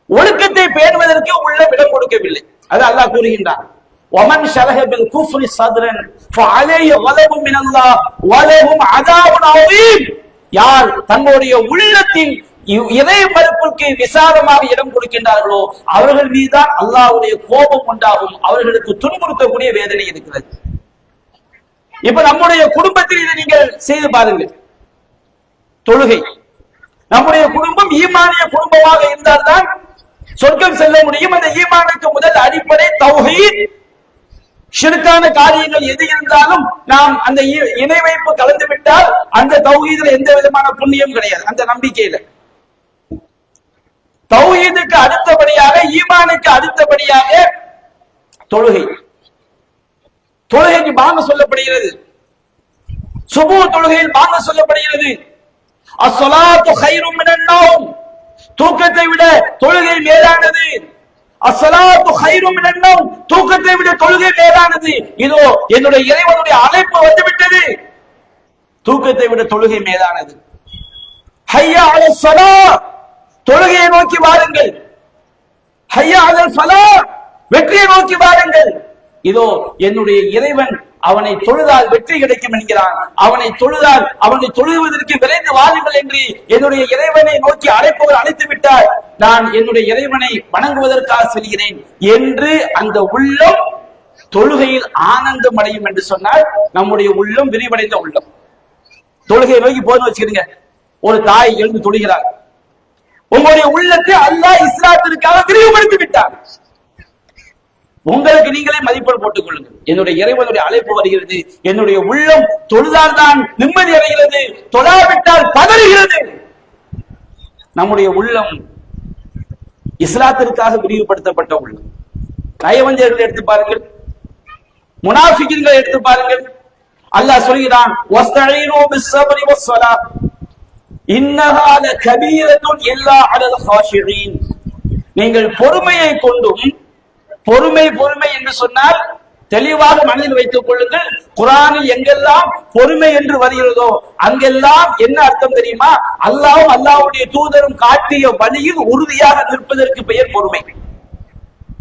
ஒழுக்கத்தை பேணுவதற்கு உள்ளம் இடம் கொடுக்கவில்லை. அது அல்லாஹ் கூறுகின்றான், ஒமன் ஷரஹ பில் குஃப்ரி சத்ரன் ஃபஅலைஹி கலபும் மினல்லாஹ் வலஹும் அஸாபுன் அதீம், யார் தங்களுடைய உள்ளத்தில் இறை மறுப்புக்கு விசாலமாக இடம் கொடுக்கின்றார்களோ அவர்கள் மீதுதான் அல்லாஹ்வுடைய கோபம் உண்டாகும், அவர்களுக்கு துன்புறுத்தக்கூடிய வேதனை இருக்கிறது. இப்ப நம்முடைய குடும்பத்தில் இதை நீங்கள் செய்து பாருங்கள். தொழுகை, நம்முடைய குடும்பம் ஈமானிய குடும்பமாக இருந்தால்தான் சொர்க்கம் செல்ல முடியும். அந்த ஈமானுக்கு முதல் அடிப்படை தௌஹீத். ஷிர்கான காரியங்கள் எது இருந்தாலும் நாம் அந்த இணை வைப்பு கலந்து விட்டால் அந்த தௌஹீதுல எந்த விதமான புண்ணியம் கிடையாது. அந்த நம்பிக்கையில தௌஹீதுக்கு அடுத்தபடியாக, ஈமானுக்கு அடுத்தபடியாக தொழுகை. தொழுகைக்கு பாங்க சொல்லப்படுகிறது, சுபூ தொழுகையில் பாங்க சொல்லப்படுகிறது. அஸ்ஸலாத்து கைரும் மினன் நௌம், தூக்கத்தை விட தொழுகை மேலானது. அஸ்ஸலாத்து கைரும் மினன் நௌம், தூக்கத்தை விட தொழுகை மேலானது. இதோ என்னுடைய இறைவனுடைய அழைப்பு வந்துவிட்டது, தூக்கத்தை விட தொழுகை மேலானது. ஹய்யா அலல் ஸலாத், தொழுகையை நோக்கி வாருங்கள். ஹய்யா அலல் ஃபலாஹ், வெற்றியை நோக்கி வாருங்கள். இதோ என்னுடைய இறைவன், அவனை தொழுதால் வெற்றி கிடைக்கும் என்கிறான். அவனை தொழுதால், அவனை தொழுவதற்கு விரைந்து வாருங்கள் என்று என்னுடைய இறைவனை நோக்கி அழைப்பவர் அழைத்து விட்டார், நான் என்னுடைய இறைவனை வணங்குவதற்காக செல்கிறேன் என்று அந்த உள்ளம் தொழுகையில் ஆனந்தம் அடையும் என்று சொன்னால் நம்முடைய உள்ளம் விரிவடைந்த உள்ளம். தொழுகையை நோக்கி போதும் வச்சுக்கிறீங்க. ஒரு தாய் எழுந்து தொழுகிறார், உங்களுடைய உள்ளத்தை அல்லாஹ் இஸ்லாத்திற்காக விரிவுபடுத்தி விட்டார். உங்களுக்கு நீங்களே மதிப்பெண் போட்டுக் கொள்ளுங்கள். என்னுடைய இறைவனுடைய அழைப்பு வருகிறது, என்னுடைய உள்ளம் தொழுதால் தான் நிம்மதி அடைகிறது, தொழாவிட்டால் பதறுகிறது. நம்முடைய உள்ளம் இஸ்லாத்திற்காக விரிவுபடுத்தப்பட்ட உள்ளம். நயவஞ்சகர்கள் எடுத்து பாருங்கள், முனாஃபிகீன்களை எடுத்து பாருங்கள். அல்லாஹ் சொல்கிறான், வஸ்தஈனு பிஸ்ஸப்ரி வஸ்ஸலாத் இன்னஹா லகபீரத்துன் இல்லா அலல் காஷிஈன். நீங்கள் பொறுமையை கொண்டும், பொறுமை பொறுமை என்று சொன்னால் தெளிவாக மனதில் வைத்துக் கொள்ளுங்கள். குர்ஆனில் எங்கெல்லாம் பொறுமை என்று வருகிறதோ அங்கெல்லாம் என்ன அர்த்தம் தெரியுமா? அல்லாஹ்வும் அல்லாஹ்வுடைய தூதரும் காட்டிய வழியில் உறுதியாக நிற்பதற்கு பெயர் பொறுமை.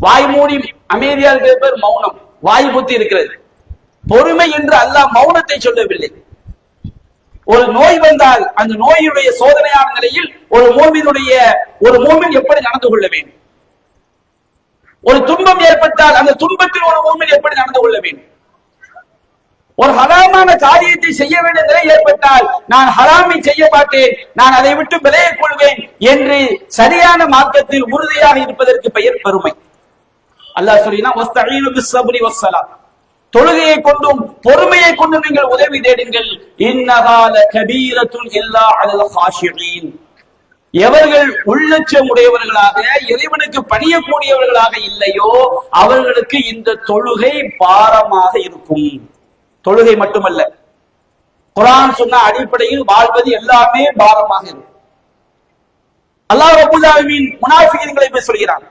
வாய் மூடி அமைதியா இருக்கிற பேர் மௌனம், வாய் புத்தி இருக்கிறது. பொறுமை என்று அல்லாஹ் மௌனத்தை சொல்லவில்லை. ஒரு நோய் வந்தால் அந்த நோயுடைய சோதனையான நிலையில் ஒரு மூமின் எப்படி நடந்து கொள்ள வேண்டும்? ஒரு துன்பம் ஏற்பட்டால் அந்த துன்பத்தில் ஒரு மூமின் எப்படி நடந்து கொள்ள வேண்டும்? ஒரு ஹராமான காரியத்தை செய்ய வேண்டிய நிலை ஏற்பட்டால் நான் ஹராமை செய்ய மாட்டேன், நான் அதை விட்டு விலகிக் கொள்வேன் என்று சரியான மார்க்கத்தில் உறுதியாக இருப்பதற்கு பெயர் பெருமை. அல்லாஹ் சொல்லினா வஸ்தஈனு பிஸ்ஸப்ரி வஸ்ஸலா, தொழுகையை கொண்டும் பொறுமையை கொண்டும் நீங்கள் உதவி தேடுங்கள். இன்னஹா லகபீரத்துன் இல்லா அலல் காஷிஈன், எவர்கள் உள்ளச்சம் உடையவர்களாக இறைவனுக்கு பணியக்கூடியவர்களாக இல்லையோ அவர்களுக்கு இந்த தொழுகை பாரமாக இருக்கும். தொழுகை மட்டுமல்ல, குர்ஆன் சொன்ன அடிப்படையில் வாழ்வது எல்லாமே பாரமாக இருக்கும். அல்லாஹ் ரப்பல் ஆலமீன் முனாஃபிகீன்களை பற்றி சொல்கிறான்.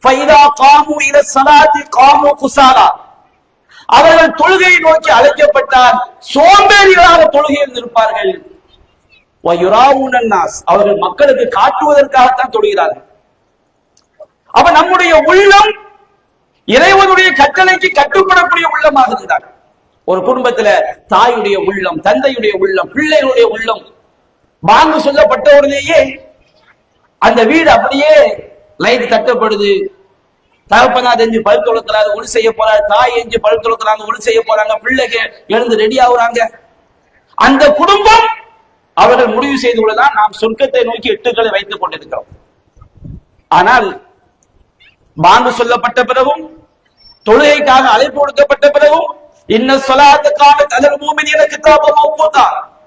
ஃபைதா காமு இல ஸலாத்தி காமு குஸாலா, அவர்கள் தொழுகையை நோக்கி அழைக்கப்பட்டால் சோம்பேறிகளாக தொழுகையில் இருப்பார்கள். அவர்கள் மக்களுக்கு காட்டுவதற்காகத்தான் தொழுகிறார்கள். அப்ப நம்முடைய உள்ளம் இறைவனுடைய கட்டளைக்கு கட்டுப்படக்கூடிய உள்ளமாக இருந்தார். ஒரு குடும்பத்துல தாயுடைய உள்ளம், தந்தையுடைய உள்ளம், பிள்ளைகளுடைய உள்ளம் பாங்கு சொல்லப்பட்ட உடனேயே அந்த வீடு அப்படியே லைட் தட்டப்படுது. தகப்பனா தெரிஞ்சு பல் துளக்கிறாரு, ஒளி செய்ய போறாரு, தாய் எஞ்சி பல் துளக்கிறாங்க, ஒளி செய்ய போறாங்க, பிள்ளைகள் எழுந்து ரெடி ஆகுறாங்க. அந்த குடும்பம் அவர்கள் முடிவு செய்து கொள்ளதான் நாம் சொர்க்கத்தை நோக்கி எட்டுக்களை வைத்துக் கொண்டிருக்கிறோம். ஆனால் பாங்கு சொல்லப்பட்ட பிறகும், தொழுகைக்காக அழைப்பு கொடுக்கப்பட்ட பிறகும், இன்ன ஸலாத்துக்கான அலல் முஃமினீன கிதாபும் மவ்கூதா,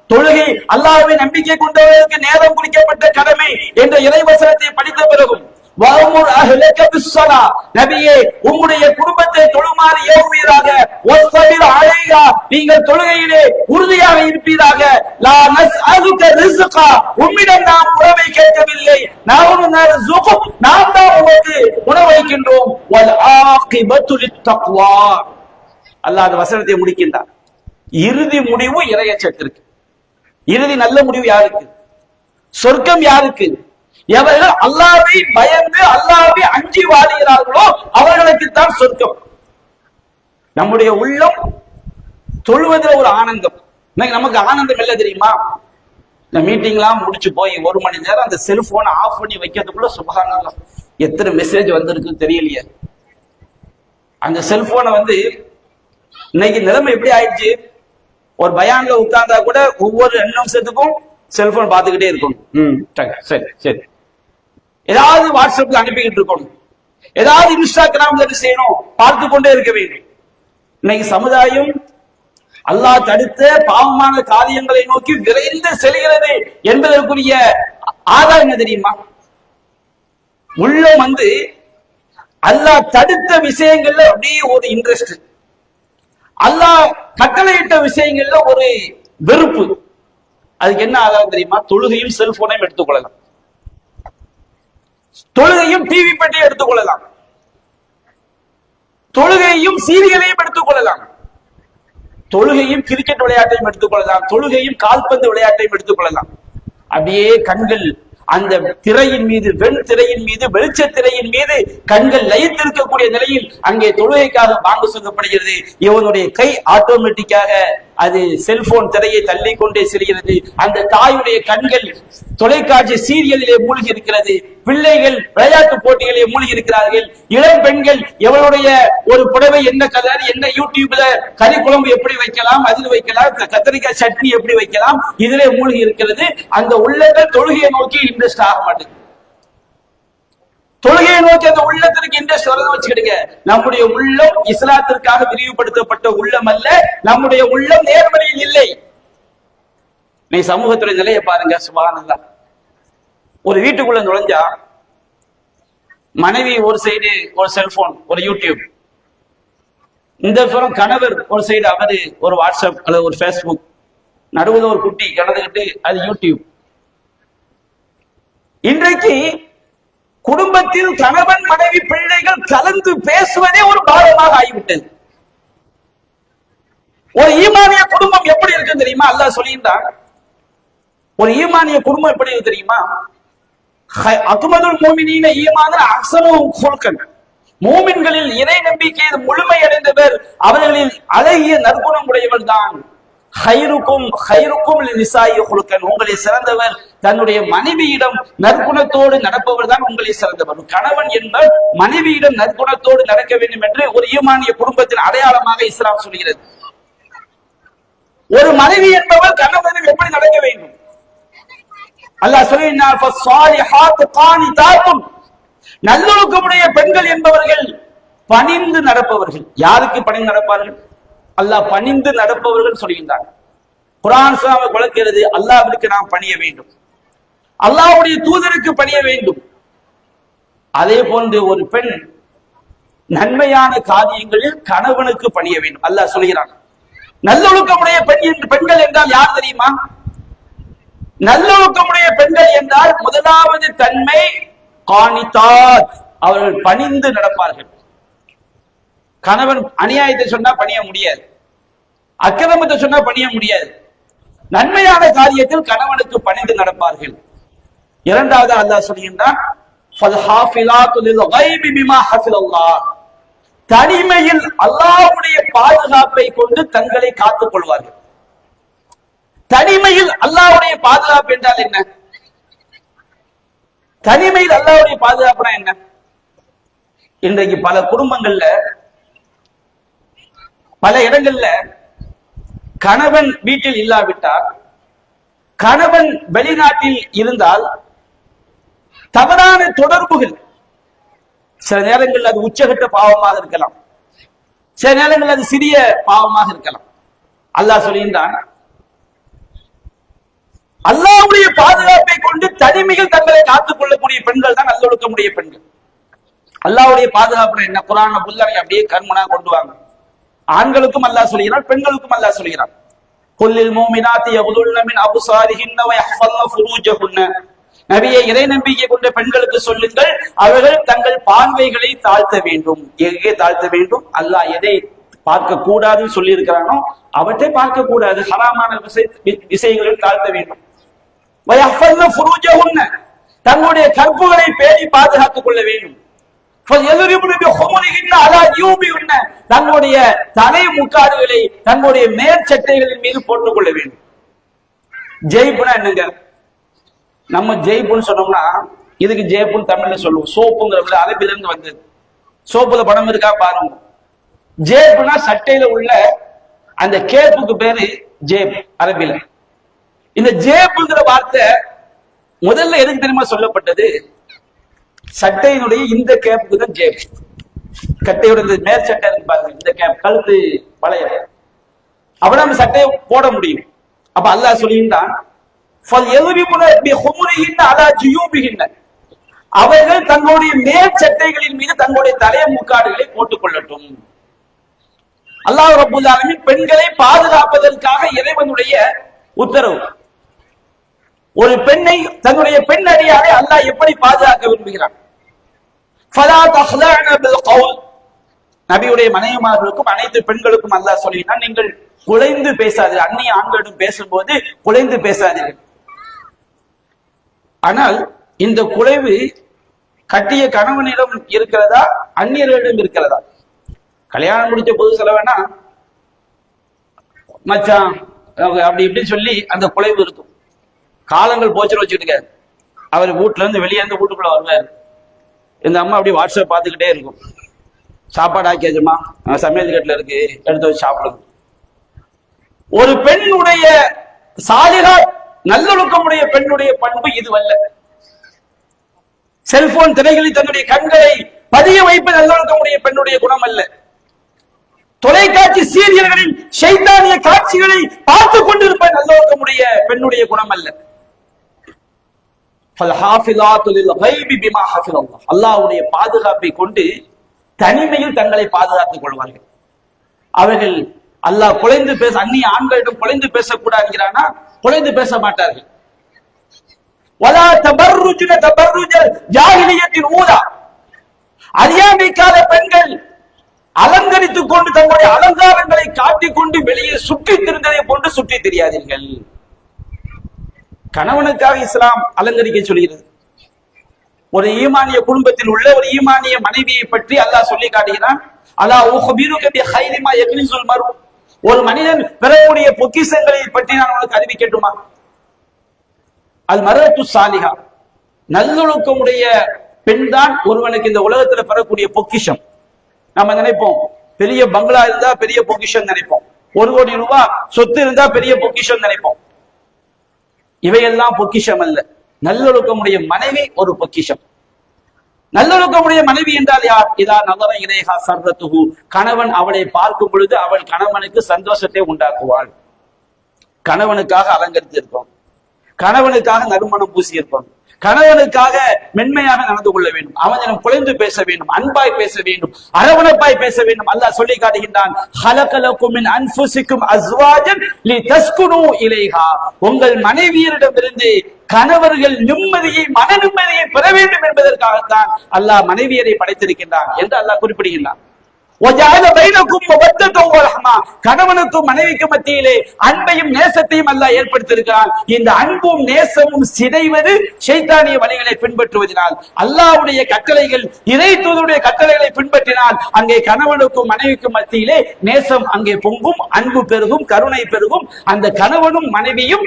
தொழுகை அல்லாஹ்வை நம்பிக்கை கொண்டவர்களுக்கு நேரம் குறிக்கப்பட்ட கடமை என்ற இறைவசனத்தை படித்த பிறகும், வஅமுர் அஹ்லக பிஸ்ஸலா, நபியே உம்முடைய குடும்பத்தை தொழுமாறு ஏவுவீராக, வஸ்தபிர் அலைஹா, நீங்கள் தொழுகையிலே உறுதியாக இருப்பீராக, லா நஸ்அலுக ரிஸ்கா, உம்மிடம் நாம் உணவை கேட்கவில்லை, நஹ்னு நர்ஸுகு, நாம் தான் உங்களுக்கு உணவைக்கின்றோம், வல் ஆகிபத்து லித்தக்வா. அல்லாஹ் அந்த வசனத்தை முடிக்கின்றார். இறுதி முடிவு இறையச்சத்திற்கு. இறுதி நல்ல முடிவு யாருக்கு? சொர்க்கம் யாருக்கு? எவர்கள் அல்லாஹ்வை பயந்து அல்லாஹ்வை அஞ்சி வாழுகிறார்களோ அவர்களுக்கு தான் சொர்க்கம். நம்முடைய உள்ளம் தொழுவதில் ஒரு ஆனந்தம். நமக்கு ஆனந்தம் இல்லை தெரியுமா? இந்த மீட்டிங்லாம் முடிச்சு போய் 1 மணி நேரம் அந்த செல்போனை ஆஃப் பண்ணி வைக்கிறதுக்குள்ள சுபஹானல்லாஹ் எத்தனை மெசேஜ் வந்திருக்கு தெரியலையே. அந்த செல்போனை இன்னைக்கு நிலைமை எப்படி ஆயிடுச்சு? ஒரு பயான்ல உட்கார்ந்தா கூட ஒவ்வொரு 2 நிமிஷத்துக்கும் செல்போன் பார்த்துக்கிட்டே இருக்கணும். சரி சரி, ஏதாவது வாட்ஸ்அப்ல அனுப்பிக்கிட்டு இருக்கணும், ஏதாவது இன்ஸ்டாகிராம்ல செய்யணும், பார்த்து கொண்டே இருக்க வேண்டும். இன்னைக்கு சமுதாயம் அல்லாஹ் தடுத்த பாவமான காரியங்களை நோக்கி விரைந்து செல்கிறது என்பதற்குரிய ஆதாரம் என்ன தெரியுமா? உள்ளம் அல்லாஹ் தடுத்த விஷயங்கள்ல அப்படியே ஒரு இன்ட்ரெஸ்ட், அல்லாஹ் கட்டளையிட்ட விஷயங்கள்ல ஒரு வெறுப்பு. அதுக்கு என்ன ஆதாரம் தெரியுமா? தொழுகையும் செல்போனையும் எடுத்துக்கொள்ளலாம், தொழுகையும் டிவி பெட்டியை எடுத்துக்கொள்ளலாம், தொழுகையும் சீரியலையும் எடுத்துக்கொள்ளலாம், தொழுகையும் கிரிக்கெட் விளையாட்டையும் எடுத்துக்கொள்ளலாம், தொழுகையும் கால்பந்து விளையாட்டையும் எடுத்துக்கொள்ளலாம். அப்படியே கண்கள் அந்த திரையின் மீது, வெண் திரையின் மீது, வெளிச்ச திரையின் மீது கண்கள் லயித்திருக்கக்கூடிய நிலையில் அங்கே தொழுகைக்காக பாங்கு சொல்லப்படுகிறது. இவனுடைய கை ஆட்டோமேட்டிக்காக அது செல்போன் திரையை தள்ளி கொண்டே செல்கிறது. அந்த தாயுடைய கண்கள் தொலைக்காட்சி சீரியலிலே மூழ்கி இருக்கிறது. பிள்ளைகள் விளையாட்டு போட்டிகளிலே மூழ்கி இருக்கிறார்கள். இளம் பெண்கள் எவளுடைய ஒரு புடவை என்ன கலர், என்ன யூடியூப்ல கறி குழம்பு எப்படி வைக்கலாம், அதில் வைக்கலாம், கத்திரிக்காய் சட்னி எப்படி வைக்கலாம், இதிலே மூழ்கி இருக்கிறது. அந்த உள்ளங்கள் தொழுகையை நோக்கி இன்ட்ரெஸ்ட் ஆக மாட்டேங்குது. தொழுகையை நோக்கி அந்த உள்ளத்திற்கு இன்ட்ரெஸ்ட் வரத வச்சுக்கிடுங்க. நம்முடைய உள்ளம் இஸ்லாத்திற்காக விரிவுபடுத்தப்பட்ட உள்ளம் அல்ல, நம்முடைய உள்ளம் நேர்வழியில் இல்லை. நீ சமூகத்துடைய நிலையை பாருங்க, சுப்ஹானல்லாஹ். ஒரு வீட்டுக்குள்ள நுழைஞ்சா மனைவி ஒரு சைடு ஒரு செல்போன், ஒரு யூடியூப், இந்த புறம் கணவர் ஒரு சைடு அவரு ஒரு வாட்ஸ்அப் அல்லது ஒரு ஃபேஸ்புக், நடுவில் ஒரு குட்டி கிடந்துகிட்டு அது யூடியூப். இன்றைக்கு குடும்பத்தில் கணவன் மனைவி பிள்ளைகள் கலந்து பேசுவதே ஒரு பாவமாக ஆகிவிட்டது. ஒரு ஈமானிய குடும்பம் எப்படி இருக்கு தெரியுமா? அல்லாஹ் சொல்லியிருந்தான், ஒரு ஈமானிய குடும்பம் எப்படி இருக்கு தெரியுமா? அக்மதுல் மூமினீன ஈமானன் அஹ்ஸனுஹும் குல்கன். மூமின்களில் இறை நம்பிக்கையில் முழுமை அடைந்தவர் அவர்களில் அழகிய நற்குணம் உடையவர் தான். உங்களை சிறந்தவர் தன்னுடைய மனைவியிடம் நற்குணத்தோடு நடப்பவர் தான் உங்களை சிறந்தவர். கணவன் என்பவர் மனைவியிடம் நற்குணத்தோடு நடக்க வேண்டும் என்று ஒரு ஈமானிய குடும்பத்தின் அடையாளமாக இஸ்லாம் சொல்கிறது. ஒரு மனைவி என்பவர் கணவனிடம் எப்படி நடக்க வேண்டும்? அல்லாஹ் சொல்லினார், நல்லொழுக்கமுடைய பெண்கள் என்பவர்கள் பணிந்து நடப்பவர்கள். யாருக்கு பணிந்து நடப்பார்கள்? அல்லாஹ் பணிந்து நடப்பவர்கள் சொல்கின்றார். குர்ஆன் விளக்குகிறது, அல்லாஹ்விற்கு நாம் பணிய வேண்டும், அல்லாஹ்வுடைய தூதருக்கு பணிய வேண்டும். அதே போன்று ஒரு பெண் நன்மையான காரியங்களில் கணவனுக்கு பணிய வேண்டும். அல்லாஹ் சொல்கிறான், நல்லொழுக்கமுடைய பெண்கள் என்றால் யார் தெரியுமா? நல்லொழுக்கமுடைய பெண்கள் என்றால் முதலாவது தன்மை காணித்தாத், அவர்கள் பணிந்து நடப்பார்கள். கணவன் அநியாயத்தை சொன்னா பணிய முடியாது, அக்கிரமத்தை சொன்னா பணிய முடியாது. நன்மையான காரியத்தில் கணவனுக்கு பணிந்து நடப்பார்கள். இரண்டாவது அல்லாஹ் சொல்கின்றான், தனிமையில் அல்லாஹ்வுடைய பாதுகாப்பை கொண்டு தங்களை காத்துக் கொள்வார்கள். தனிமையில் அல்லாஹ்வுடைய பாதுகாப்பு என்றால் என்ன? தனிமையில் அல்லாஹ்வுடைய பாதுகாப்புனா என்ன? இன்றைக்கு பல குடும்பங்கள்ல, பல இடங்கள்ல கணவன் வீட்டில் இல்லாவிட்டால், கணவன் வெளிநாட்டில் இருந்தால் தவறான தொடர்புகள், சில நேரங்கள் அது உச்சகட்ட பாவமாக இருக்கலாம், சில நேரங்கள் அது சிறிய பாவமாக இருக்கலாம். அல்லாஹ் சொல்கின்றான், அல்லாஹ்வுடைய பாதுகாப்பை கொண்டு தனிமையில் தங்களை காத்துக் கொள்ளக்கூடிய பெண்கள் தான் நல்லொழுக்கமுடைய பெண்கள். அல்லாஹ்வுடைய பாதுகாப்பு என்ன? குர்ஆன்ல புல்லரை அப்படியே கண்முனா கொண்டு வாங்க. ஆண்களுக்கும் அல்லாஹ் சொல்கிறான், பெண்களுக்கும் அல்லாஹ் சொல்கிறான். குல்லில் மூமினாத்தி யகுதுல்ன மின் அப்சாரிஹின்ன வ யஹ்ஃபல்ன ஃபுரூஜஹுன்ன. நபியே, இறை நம்பிக்கை கொண்ட பெண்களுக்கு சொல்லுங்கள், அவர்கள் தங்கள் பார்வைகளை தாழ்த்த வேண்டும். எங்கே தாழ்த்த வேண்டும்? அல்லாஹ் எதை பார்க்க கூடாதுன்னு சொல்லி இருக்கிறானோ அவற்றை பார்க்க கூடாது, ஹராமான விஷயங்களில் தாழ்த்த வேண்டும். வ யஹ்ஃபல்ன ஃபுரூஜஹுன்ன, தங்களுடைய கற்புகளை பேணி பாதுகாத்துக் கொள்ள வேண்டும். தன்னுடைய தலை முக்காடுகளை தன்னுடைய மேற்சட்டைகளின் மீது போட்டுக் கொள்ள வேண்டும். ஜெய்புனா என்னங்க? நம்ம ஜெய்புன்னு சொன்னோம்னா இதுக்கு ஜெய்புன்னு தமிழ்ல சொல்லுவோம். சோப்புங்கிற அரபில இருந்து வந்தது. சோப்புல படம் இருக்கா பாருங்க. ஜேபுனா சட்டையில உள்ள அந்த கேப்புக்கு பேரு ஜேப் அரபில. இந்த ஜேப்புங்கிற வார்த்தை முதல்ல எதுக்கு தெரியுமா சொல்லப்பட்டது? சட்டையினுடைய இந்த கேப்புக்கு தான் ஜேப். கட்டையோட மேல் சட்டை இருக்கு பாருங்க, இந்த கேப் கழுத்து பழைய, அப்ப நம்ம சட்டையை போட முடியும். அப்ப அல்லாஹ் சொல்லிட்டான், அவர்கள் தங்களுடைய மேல் சட்டைகளின் மீது தங்களுடைய தலைய முக்காடுகளை போட்டுக் கொள்ளட்டும். அல்லாஹ் ரப்பல் ஆலமீன் பெண்களை பாதுகாப்பதற்காக இறைவனுடைய உத்தரவு. ஒரு பெண்ணை, தன்னுடைய பெண் அடியாரை அல்லாஹ் எப்படி பாதுகாக்க விரும்புகிறான்? நபியுடைய மனைவிமார்களுக்கும் அனைத்து பெண்களுக்கும் அல்லாஹ் சொல்லினான், நீங்கள் குலைந்து பேசாதீர்கள். அந்நிய ஆண்களிடம் பேசும்போது குலைந்து பேசாதீர்கள். ஆனால் இந்த குலைவு கட்டிய கணவனிடம் இருக்கிறதா, அந்நியர்களிடம் இருக்கிறதா? கல்யாணம் முடிச்ச போது செலவேனா மச்சான் அப்படி இப்படின்னு சொல்லி அந்த குலைவு இருக்கும். காலங்கள் போச்சுன்னு வச்சுக்கிட்டு அவர் வீட்டுல இருந்து வெளியே இருந்து வீட்டுக்குள்ள வருவார். இந்த அம்மா அப்படி வாட்ஸ்அப் பார்த்துக்கிட்டே இருக்கும். சாப்பாடு ஆக்கியாச்சுமா, சமையல் கட்டில இருக்கு, எடுத்து வச்சு சாப்பிடுங்க. ஒரு பெண்ணுடைய சாலிகா நல்லொழுக்கமுடைய பெண்ணுடைய பண்பு இதுவல்ல. செல்போன் திரைகளில் தன்னுடைய கண்களை பதிய வைப்பது நல்லொழுக்கமுடைய பெண்ணுடைய குணம் அல்ல. தொலைக்காட்சி சீரியல்களில் ஷைத்தானிய காட்சிகளை பார்த்துக் கொண்டிருப்ப நல்லொழுக்கமுடைய பெண்ணுடைய குணம் அல்ல. அல்லாஹ்வுடைய பாதுகாப்பை கொண்டு தனிமையில் தங்களை பாதுகாத்துக் கொள்வார்கள். அவர்கள் அல்லாஹ் குலைந்து பேச, அந்நிய ஆண்களிடம் குலைந்து பேசக்கூடாதுங்கிறானா, குலைந்து பேச மாட்டார்கள். வலா தபர்ருஜ்ன தபர்ருஜல் ஜாஹிலியத்தின் ஊதா. அறியாமை கால பெண்கள் அலங்கரித்துக் கொண்டு தங்களுடைய அலங்காரங்களை காட்டிக்கொண்டு வெளியே சுற்றி திரிந்ததை போன்று சுற்றி தெரியாதீர்கள். கணவனுக்காக இஸ்லாம் அலங்கரிக்க சொல்கிறது. ஒரு ஈமானிய குடும்பத்தில் உள்ள ஒரு ஈமானிய மனைவியை பற்றி அல்லாஹ் சொல்லி காட்டுகிறான். அலா உஹ்பிருக பிஹைரி மா யக்னிசுல் மர்உ. ஒரு மனிதன் பெறக்கூடிய பொக்கிஷங்களை பற்றி நான் உனக்கு அறிவிக்கட்டுமா? அல் மர்அத்து சாலிஹா, நல்லொழுக்கமுடைய பெண் தான் ஒருவனுக்கு இந்த உலகத்துல பெறக்கூடிய பொக்கிஷம். நம்ம நினைப்போம் பெரிய பங்களா இருந்தா பெரிய பொக்கிஷம் நினைப்போம், 1 கோடி ரூபாய் சொத்து இருந்தா பெரிய பொக்கிஷம் நினைப்போம். இவையெல்லாம் பொக்கிஷம் அல்ல. நல்லொழுக்கமுடைய மனைவி ஒரு பொக்கிஷம். நல்லொழுக்கமுடைய மனைவி என்றால் யார்? இதா நதர இலைஹா சர்ரத்துஹு. கணவன் அவளை பார்க்கும் பொழுது அவள் கணவனுக்கு சந்தோஷத்தை உண்டாக்குவாள். கணவனுக்காக அலங்கரித்து இருப்போம், கணவனுக்காக நறுமணம் பூசி இருப்போம், கணவனுக்காக மென்மையாக நடந்து கொள்ள வேண்டும், அவனிடம் குழைந்து பேச வேண்டும், அன்பாய் பேச வேண்டும், அரவணைப்பாய் பேச வேண்டும். அல்லாஹ் சொல்லி காட்டுகின்றான், ஹலகலகும் மின் அன்ஃபுசிக்கும் அஸ்வாஜன் லிதஸ்குனு இலைஹா. உங்கள் மனைவியரிடமிருந்து கணவர்கள் நிம்மதியை, மன நிம்மதியை பெற வேண்டும் என்பதற்காகத்தான் அல்லாஹ் மனைவியரை படைத்திருக்கின்றான் என்று அல்லாஹ் குறிப்பிடுகின்றான். கணவனுக்கும் மனைவிக்கும் மத்தியிலே அன்பையும் நேசத்தையும் அல்லாஹ் ஏற்படுத்தியிருக்கிறான். இந்த அன்பும் நேசமும் சிதைவது ஷைத்தானிய வழிகளை பின்பற்றுவதனால். அல்லாஹ்வுடைய கட்டளைகள், இறை தூதருடைய கட்டளைகளை பின்பற்றினால் அங்கே கணவனுக்கும் மனைவிக்கும் மத்தியிலே நேசம் அங்கே பொங்கும், அன்பு பெருகும், கருணை பெருகும். அந்த கணவனும் மனைவியும்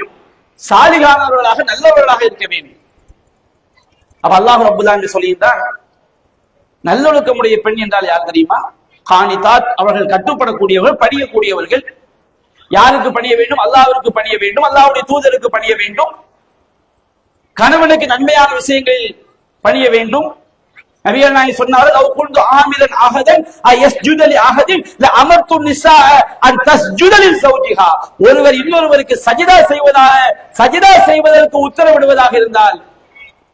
சாலிகானவர்களாக, நல்லவர்களாக இருக்க வேண்டும். அப்ப அல்லாஹ் ரப்பல் ஆலமீன் சொல்லியிருந்தார், நல்லொழுக்கமுடைய பெண் என்றால் யார் தெரியுமா? கானிதாத், அவர்கள் கட்டுப்படக்கூடியவர்கள், பணியக்கூடியவர்கள். யாருக்கு பணிய வேண்டும்? அல்லாஹ்விற்கு பணிய வேண்டும், அல்லாஹ்வுடைய தூதருக்கு பணிய வேண்டும், கணவனுக்கு நன்மையான விஷயங்களில் பணிய வேண்டும். நபிகள் நாயகம் சொன்னார்கள், அவ் குன்து ஆமிலன் அஹதன் அயஸ்ஜுத லி அஹதின் லஅமர்து நிஸா அன் தஸ்ஜுத லிஸௌஜிஹா. ஒருவர் இன்னொருவருக்கு சஜிதா செய்வதற்கு உத்தரவிடுவதாக இருந்தால்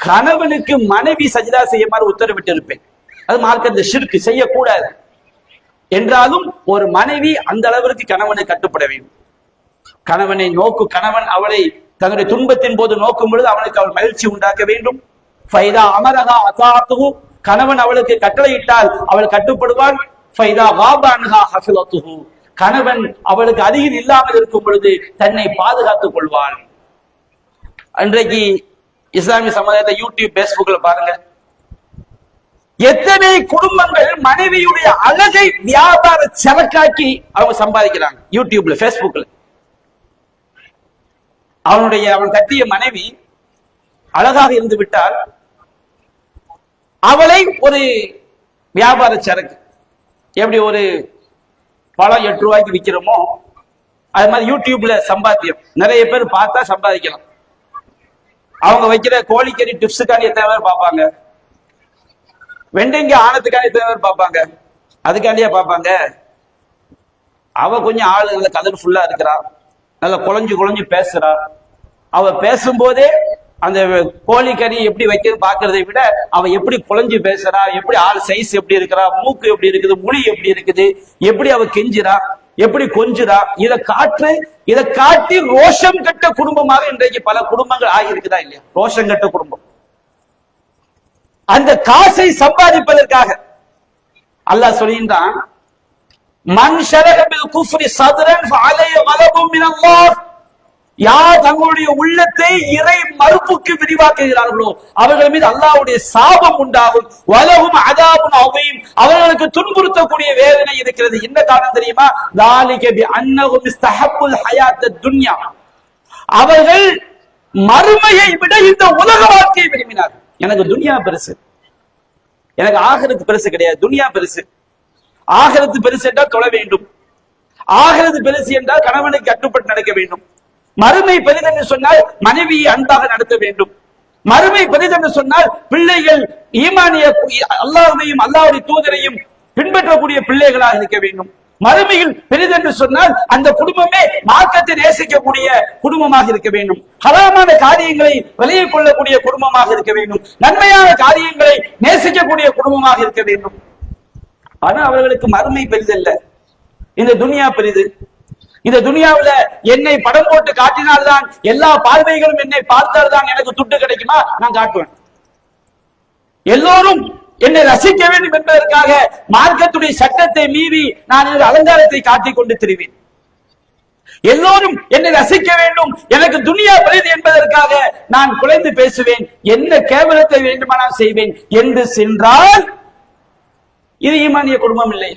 கணவனுக்கு மனைவி சஜிதா செய்யுமாறு உத்தரவிட்டு இருப்பேன். அது மார்க்கத்தில் ஷிர்க், செய்யக்கூடாது. என்றாலும் ஒரு மனைவி அந்த அளவிற்கு கணவனை கட்டுப்பட வேண்டும். கணவனை கணவன் அவளை தன்னுடைய துன்பத்தின் போது நோக்கும் பொழுது அவனுக்கு அவள் மகிழ்ச்சி உண்டாக்க வேண்டும். ஃபைதா அமரஹா அதாத்துஹு, கணவன் அவளுக்கு கட்டளையிட்டால் அவள் கட்டுப்படுவாள். ஃபைதா காபா அன்ஹா ஹஃபிலத்துஹு, கணவன் அவளுக்கு அருகில் இல்லாமல் இருக்கும் பொழுது தன்னை பாதுகாத்துக் கொள்வாள். அன்றைக்கு இஸ்லாமிய சமுதாயத்தை யூடியூப், பேஸ்புக்ல பாருங்க, எத்தனை குடும்பங்கள் மனைவியுடைய அழகை வியாபார சரக்காக்கி அவங்க சம்பாதிக்கிறாங்க. யூடியூப்ல, பேஸ்புக்ல அவன் கட்டிய மனைவி அழகாக இருந்து விட்டால் அவளை ஒரு வியாபார சரக்கு, எப்படி ஒரு பழம் 8 ரூபாய்க்கு விற்கிறோமோ அது மாதிரி யூடியூப்ல சம்பாத்தியம். நிறைய பேர் பார்த்தா சம்பாதிக்கலாம். அவங்க வைக்கிற கோழிக்கறி டிப்ஸுக்கான எத்தனை பேர் பார்ப்பாங்க, வெண்டைங்க ஆனத்துக்கான எத்தனை பேர் பார்ப்பாங்க, அதுக்காண்டியா பார்ப்பாங்க. அவ கொஞ்சம் ஆளு நல்ல கலர்ஃபுல்லா இருக்கிறா, நல்ல குழஞ்சு பேசுறா. அவ பேசும்போதே அந்த கோழிக்கறி எப்படி வைக்கிறது பாக்குறதை விட அவ எப்படி குழஞ்சு பேசுறா, எப்படி ஆள் சைஸ் எப்படி இருக்கிறா, மூக்கு எப்படி இருக்குது, மொழி எப்படி இருக்குது, எப்படி அவ கெஞ்சுறா, எப்படி கொஞ்சுறா, இதை காட்டி ரோஷம் கட்ட குடும்பமாக இன்றைக்கு பல குடும்பங்கள் ஆகியிருக்குதா இல்லையா? ரோஷம் கட்ட குடும்பம். அந்த காசை சம்பாதிப்பதற்காக அல்லாஹ் சொல்கின்றான், மன் ஷரஹ பில் குஃப்ரி ஸத்ரன் ஃபஅலைஹி கலபும் மினல்லாஹ். யார் தங்களுடைய உள்ளத்தை இறை மறுப்புக்கு விரிவாக்குகிறார்களோ அவர்கள் மீது அல்லாஹ்வுடைய சாபம் உண்டாகும். வலஹும் அதாபுன் அதீம், அவர்களுக்கு துன்புறுத்தக்கூடிய வேதனை இருக்கிறது. என்ன காரணம் தெரியுமா? ذلك بأنهم استحبوا الحياة الدنيا, அவர்கள் மறுமையை விட இந்த உலக வாழ்க்கையை விரும்பினார்கள். எனக்கு துன்யா பெருசு, எனக்கு ஆகிரத்து பெருசு கிடையாது, துன்யா பெருசு. ஆகிரத்து பெருசு என்றால் தொழ வேண்டும், ஆகிரத்து பெருசு என்றால் கணவனுக்கு கட்டுப்பட்டு நடக்க வேண்டும். மறுமை பெரிதென்று சொன்னால் மனைவியை அன்பாக நடத்த வேண்டும். மறுமை பெரிதென்று சொன்னால் பிள்ளைகள் ஈமானிய அல்லாஹ்வையும் அல்லாஹ்வுடைய தூதரையும் பின்பற்றக்கூடிய பிள்ளைகளாக இருக்க வேண்டும். மறுமையில் பெரிதென்று சொன்னால் அந்த குடும்பமே மார்க்கத்தை நேசிக்கக்கூடிய குடும்பமாக இருக்க வேண்டும். ஹராமான காரியங்களை விலகிக் கொள்ளக்கூடிய குடும்பமாக இருக்க வேண்டும். நன்மையான காரியங்களை நேசிக்கக்கூடிய குடும்பமாக இருக்க வேண்டும். ஆனா அவர்களுக்கு மறுமை பெரிதல்ல, இந்த துனியா பெரிது. இந்த துனியாவுல என்னை படம் போட்டு காட்டினால்தான் எல்லா பார்வைகளும் என்னை பார்த்தால்தான் எனக்கு துட்டு கிடைக்குமா? நான் காட்டுவேன். எல்லோரும் என்னை ரசிக்க வேண்டும் என்பதற்காக மார்க்கத்துடைய சட்டத்தை மீறி நான் இந்த அலங்காரத்தை காட்டிக் கொண்டு திரிவேன். எல்லோரும் என்னை ரசிக்க வேண்டும், எனக்கு துனியா பெரிது என்பதற்காக நான் குலைந்து பேசுவேன், என்ன கேவலத்தை வேண்டுமானால் செய்வேன் என்று சென்றால் இது ஈமானிய குடும்பம் இல்லை,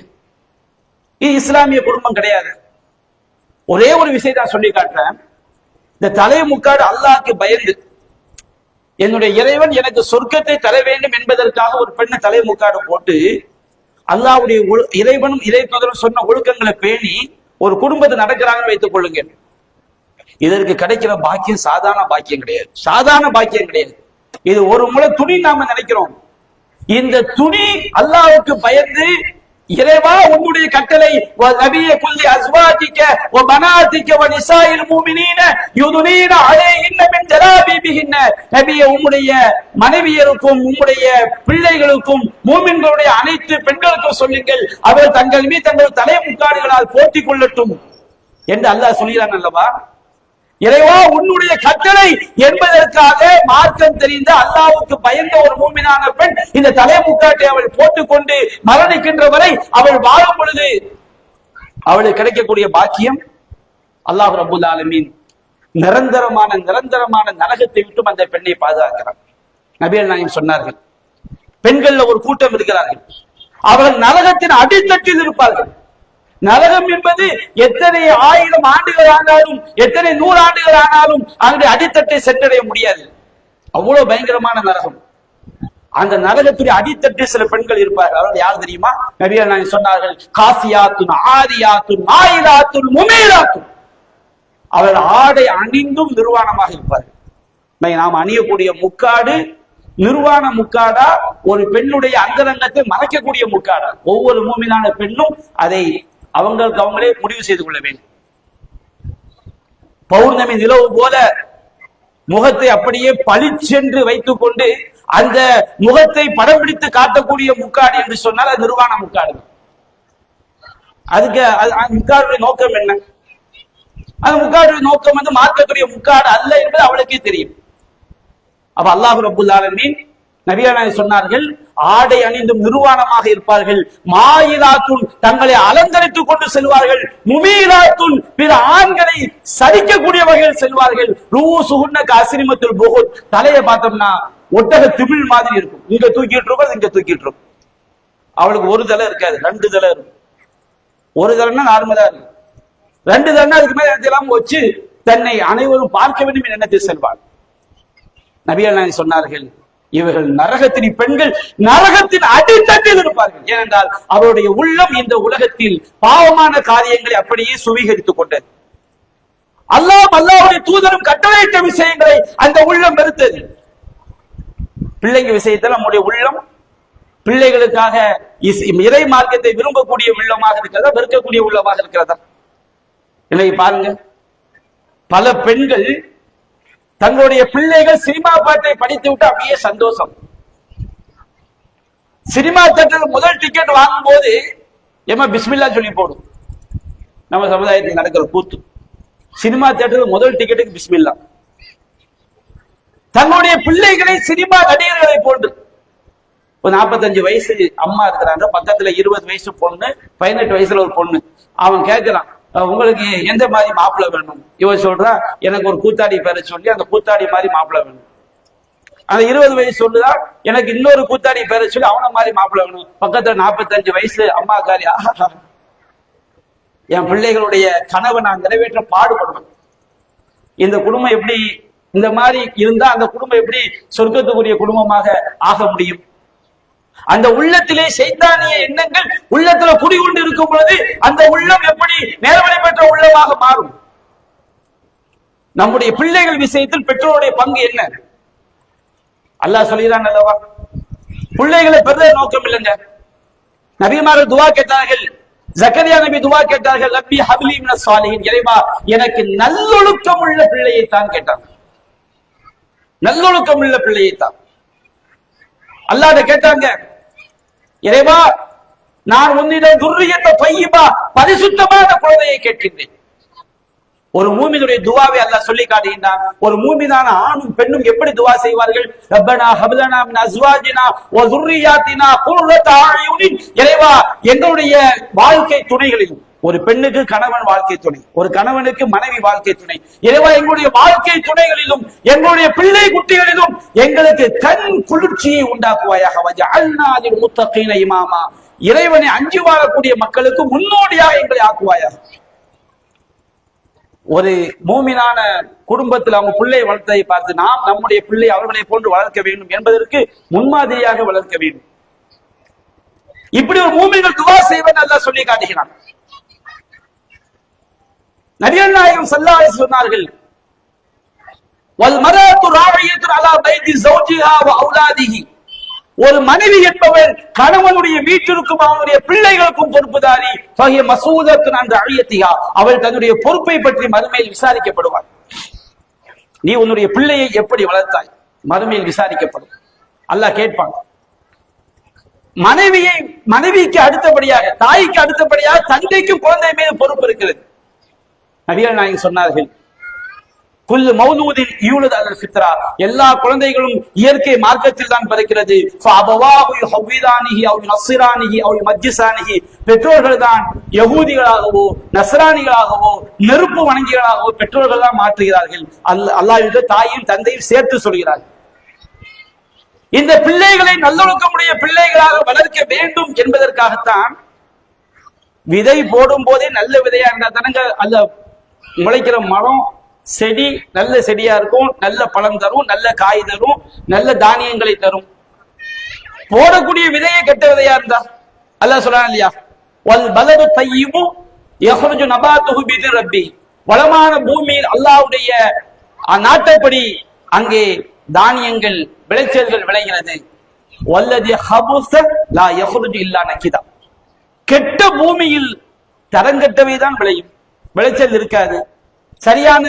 இது இஸ்லாமிய குடும்பம் கிடையாது. ஒரே ஒரு விஷயத்தை நான் சொல்லி காட்டுறேன். இந்த தலைமுக்காடு அல்லாஹ்க்கு பயந்து என்னுடைய இறைவன் எனக்கு சொர்க்கத்தை தர வேண்டும் என்பதற்காக ஒரு பெண்ணை தலைமுக்காடு போட்டு அல்லாஹ்வுடைய இறைவனும் இறை தூதரும் சொன்ன ஒழுக்கங்களை பேணி ஒரு குடும்பத்தை நடக்கிறாங்கன்னு வைத்துக் கொள்ளுங்க. இதற்கு கிடைக்கிற பாக்கியம் சாதாரண பாக்கியம் கிடையாது, சாதாரண பாக்கியம் கிடையாது. இது ஒரு முறை துணி நாம நினைக்கிறோம். இந்த துணி அல்லாஹ்வுக்கு பயந்து இறைவா உன்னுடைய கட்டளை நபியே குல்லி அஸ்வாஜிக வ பனாதிக வ நிசாஇல் முஃமினீன யுதுனீன அலைஹின்ன மின் ஜலாபிபிஹின்ன, நபியே உம்முடைய மனைவியருக்கும் உம்முடைய பிள்ளைகளுக்கும் மூமின்களுடைய அனைத்து பெண்களுக்கும் சொல்லுங்கள், அவர் தங்கள் மீது தங்கள் தலைமுக்காடுகளால் போர்த்திக் கொள்ளட்டும் என்று அல்லாஹ் சொல்கிறான் அல்லவா. இறைவா உன்னுடைய கட்டளை என்பதற்காக மார்க்கம் தெரிந்த அல்லாஹ்வுக்கு பயந்த ஒரு மூமினான பெண் இந்த தலைமுக்காட்டை அவள் போட்டுக்கொண்டு மரணிக்கின்ற வரை அவள் வாழும் பொழுது அவளுக்கு கிடைக்கக்கூடிய பாக்கியம் அல்லாஹ் ரப்பல் ஆலமீன் நிரந்தரமான நரகத்தை விட்டும் அந்த பெண்ணை பாதுகாக்கிறார். நபிகள் நாயகம் சொன்னார்கள், பெண்கள்ல ஒரு கூட்டம் இருக்கிறார்கள், அவர்கள் நரகத்தின் அடித்தட்டில் இருப்பார்கள். நரகம் என்பது எத்தனை 1000 ஆண்டுகள் ஆனாலும் எத்தனை 100 ஆண்டுகள் ஆனாலும் அதனுடைய அடித்தட்டை சென்றடைய முடியாது, அவ்வளவு பயங்கரமான நரகம். அந்த நரகத்துடைய அடித்தட்டில் சில பெண்கள் இருப்பார்கள். அவர்கள் யார் தெரியுமா? நபிகள் நாயகம் சொன்னார்கள், காசியாத்துன் ஆரியாத்துன் மாயிலாத்துன் முமீலாத்துன். அவர்கள் ஆடை அணிந்தும் நிர்வாணமாக இருப்பார்கள். நாம் அணியக்கூடிய முக்காடு நிர்வாண முக்காடா, ஒரு பெண்ணுடைய அந்தரங்கத்தை மறைக்கக்கூடிய முக்காடா? ஒவ்வொரு மூமினான பெண்ணும் அதை அவங்களுக்கு அவங்களே முடிவு செய்து கொள்ள வேண்டும். பௌர்ணமி நிலவு போல முகத்தை அப்படியே பளிச்சென்று வைத்துக் கொண்டு அந்த முகத்தை படம் பிடித்து காட்டக்கூடிய முக்காடு என்று சொன்னால் அது நிர்வாண முக்காடு. அதுக்கு முக்காடுடைய நோக்கம் என்ன? அந்த முக்காடுடைய நோக்கம் வந்து மார்க்கத்துடைய முக்காடு அல்ல என்பது அவளுக்கே தெரியும். அப்ப அல்லாஹ் ரப்பல் ஆலமீன் நபிகள் சொன்னார்கள், ஆடை அணிந்தும் நிர்வாணமாக இருப்பார்கள், மாயிலாத்துன் தங்களை அலங்கரித்துக் கொண்டு செல்வார்கள், முமீலாத்துன் பிற ஆண்களை சரிக்கக்கூடிய வகையில் செல்வார்கள், ரூசுஹுன்ன கஅஸ்ரிமத்துல் புஹுத் தலையை பார்த்தோம்னா ஒட்டக திமிழ் மாதிரி இருக்கும், இங்க தூக்கிட்டு இருக்கும் இங்க தூக்கிட்டு இருக்கும். அவளுக்கு ஒரு தலை இருக்காது, 2 தலை இருக்கும். ஒரு தலைன்னா நார்மலா இருக்கும், 2 தலைன்னா அதுக்கு மேல எல்லாம் வச்சு தன்னை அனைவரும் பார்க்க வேண்டும் என்ற எண்ணத்தில் செல்வாள். நபிகள் நாயகம் சொன்னார்கள், இவர்கள் நரகத்தின் பெண்கள் நரகத்தின் அடித்தட்டில் இருப்பார்கள். ஏனென்றால் அவருடைய உள்ளம் இந்த உலகத்தில் பாவமான காரியங்களை அப்படியே சுவீகரித்துக் கொண்டது. அல்லாஹ்வுடைய தூதரும் கட்டளையிட்ட விஷயங்களை அந்த உள்ளம் வெறுத்தது. பிள்ளைங்க விஷயத்தில் நம்முடைய உள்ளம் பிள்ளைகளுக்காக இறை மார்க்கத்தை விரும்பக்கூடிய உள்ளமாக இருக்கிறதா, வெறுக்கக்கூடிய உள்ளமாக இருக்கிறதா? இல்லை, பாருங்க, பல பெண்கள் தங்களுடைய பிள்ளைகள் சினிமா பாட்டை படித்து விட்டு அப்படியே சந்தோஷம். சினிமா தேட்டர் முதல் டிக்கெட் வாங்கும் போது ஏமா பிஸ்மில்லா சொல்லி போடும். நம்ம சமுதாயத்தில் நடக்கிற கூத்து, சினிமா தேட்டர் முதல் டிக்கெட்டுக்கு பிஸ்மில்லா. தங்களுடைய பிள்ளைகளை சினிமா நடிகர்களை போன்று, ஒரு 45 வயசு அம்மா இருக்கிறாங்க, பக்கத்துல 20 வயசு பொண்ணு, 18 வயசுல ஒரு பொண்ணு. அவன் கேட்கிறான், உங்களுக்கு எந்த மாதிரி மாப்பிள்ளை வேணும்? இவன் சொல்றா, எனக்கு ஒரு கூத்தாடி பேரை சொல்லி அந்த கூத்தாடி மாதிரி மாப்பிள்ளை வேணும். அந்த 20 வயசு சொல்லுதா, எனக்கு இன்னொரு கூத்தாடி பேரை சொல்லி அவன மாதிரி மாப்பிள்ளை வேணும். பக்கத்துல 45 வயசு அம்மா காரி, என் பிள்ளைகளுடைய கனவை நான் நிறைவேற்ற பாடுபடுவேன். இந்த குடும்பம் எப்படி இந்த மாதிரி இருந்தா அந்த குடும்பம் எப்படி சொர்க்கத்துக்குரிய குடும்பமாக ஆக முடியும்? அந்த உள்ளத்திலே சைத்தானிய எண்ணங்கள் உள்ளத்துல குடிகொண்டு இருக்கும் பொழுது அந்த உள்ளம் எப்படி நேர்வழி பெற்ற உள்ளமாக மாறும்? நம்முடைய பிள்ளைகள் விஷயத்தில் பெற்றோருடைய பங்கு என்ன? அல்லாஹ் சொல்கிறான் அல்லவா, பிள்ளைகளை பெரிய நோக்கம் இல்லைங்க. நபிமார்கள் துவா கேட்டார்கள், ஜக்கரியா நபி துவா கேட்டார்கள், ரப்பி ஹப்லி மினஸ் சாலிஹின், இறைவா எனக்கு நல்லொழுக்கம் உள்ள பிள்ளையை தான் கேட்டாங்க. நல்லொழுக்கம் உள்ள பிள்ளையை தான் அல்லாஹ்ட்ட கேட்டாங்க. இறைவா நான் உன்னிடம் துர்ரியத்த பையிபா பரிசுத்தமான குழந்தையை கேட்கின்றேன். ஒரு மூமினுடைய துவாவை அல்லாஹ் சொல்லி காட்டுகின்றான். ஒரு மூமினான ஆணும் பெண்ணும் எப்படி துவா செய்வார்கள்? ரப்பனா ஹப்லனா மின் அஸ்வாஜினா வ ذُرِّيَّاتِنَا قُرَّةَ أَعْيُنٍ. இறைவா, எங்களுடைய வாழ்க்கை துணைகளிலும், ஒரு பெண்ணுக்கு கணவன் வாழ்க்கை துணை, ஒரு கணவனுக்கு மனைவி வாழ்க்கை துணை, இறைவா எங்களுடைய வாழ்க்கை துணைகளிலும் எங்களுடைய பிள்ளை குட்டிகளிலும் எங்களுக்கு கண் குளிர்ச்சியை உண்டாக்குவாயாக. வஜஅல்னா லில் முத்தகீன இமாமா. இறைவனை அஞ்சி வாழக்கூடிய மக்களுக்கு முன்னோடியாக எங்களை ஆக்குவாயாக. ஒரு மூமினான குடும்பத்தில் அவங்க பிள்ளை வளர்த்ததை பார்த்து நாம் நம்முடைய பிள்ளை அவர்களை போன்று வளர்க்க வேண்டும் என்பதற்கு முன்மாதிரியாக வளர்க்க வேண்டும். இப்படி ஒரு மூமின்கள் துவா செய்வன் அல்லாஹ் சொல்லி காட்டுகிறான். நபிகள் நாயகம் ஸல்லல்லாஹு அலைஹி சொன்னார்கள், வல் மரஅத்து ராயியத்துன் அலா பைத்தி ஸௌஜிஹா வ அவுலாதிஹி. ஒரு மனைவி என்பவர் கணவனுடைய வீட்டிற்கும் அவனுடைய பிள்ளைகளுக்கும் பொறுப்புதாரி. ஃபஹிய மஸூலத்துன் அன் ரஅய்யத்திஹா. அவள் தன்னுடைய பொறுப்பை பற்றி மறுமையில் விசாரிக்கப்படுவார். நீ உன்னுடைய பிள்ளையை எப்படி வளர்த்தாய்? மறுமையில் விசாரிக்கப்படும். அல்லாஹ் கேட்பான். மனைவிக்கு அடுத்தபடியாக, தாய்க்கு அடுத்தபடியாக தந்தைக்கும் குழந்தை மீது பொறுப்பு இருக்கிறது. நபிகள் நாயகம் சொன்னார்கள், குல்லு மௌலூதின் யூலது அலல் ஃபித்ரா. எல்லா குழந்தைகளும் இயற்கை மார்க்கத்தில் தான் பிறக்கிறது. ஃபஅபவாஹு யுஹவ்விதானிஹி அவ் யுனஸ்ஸிரானிஹி அவ் யுமஜ்ஜிசானிஹி. பெற்றோர்கள் தான் யஹூதிகளாகவோ நஸ்ரானிகளாகவோ நெருப்பு வணங்கிகளாகவோ பெற்றோர்கள் தான் மாற்றுகிறார்கள். அல்லாஹ்வுடைய தாயும் தந்தையும் சேர்த்து சொல்கிறார்கள். இந்த பிள்ளைகளை நல்லொழுக்கமுடைய பிள்ளைகளாக வளர்க்க வேண்டும் என்பதற்காகத்தான் விதை போடும் போதே நல்ல விதையா இருந்தா தானங்க அல்ல முளைக்கிற மரம் செடி நல்ல செடியா இருக்கும், நல்ல பழம் தரும், நல்ல காய் தரும், நல்ல தானியங்களை தரும். போடக்கூடிய விதையை கெட்ட விதையா இருந்தா அல்லாஹ் சொல்றான் இல்லையா, வல் பலது தய்யிபு யஹ்ருஜு நபாத்துஹு பிஇذن ரப்பி. வளமான பூமியில் அல்லாஹ்வுடைய நாட்டப்படி அங்கே தானியங்கள் விளைச்சல்கள் விளைகிறது. வல்லதி ஹபுஸ லா யஹ்ருஜு இல்லா நகிதா. கெட்ட பூமியில் தரங்கெட்டவைதான் விளையும், விளைச்சல் இருக்காது, சரியான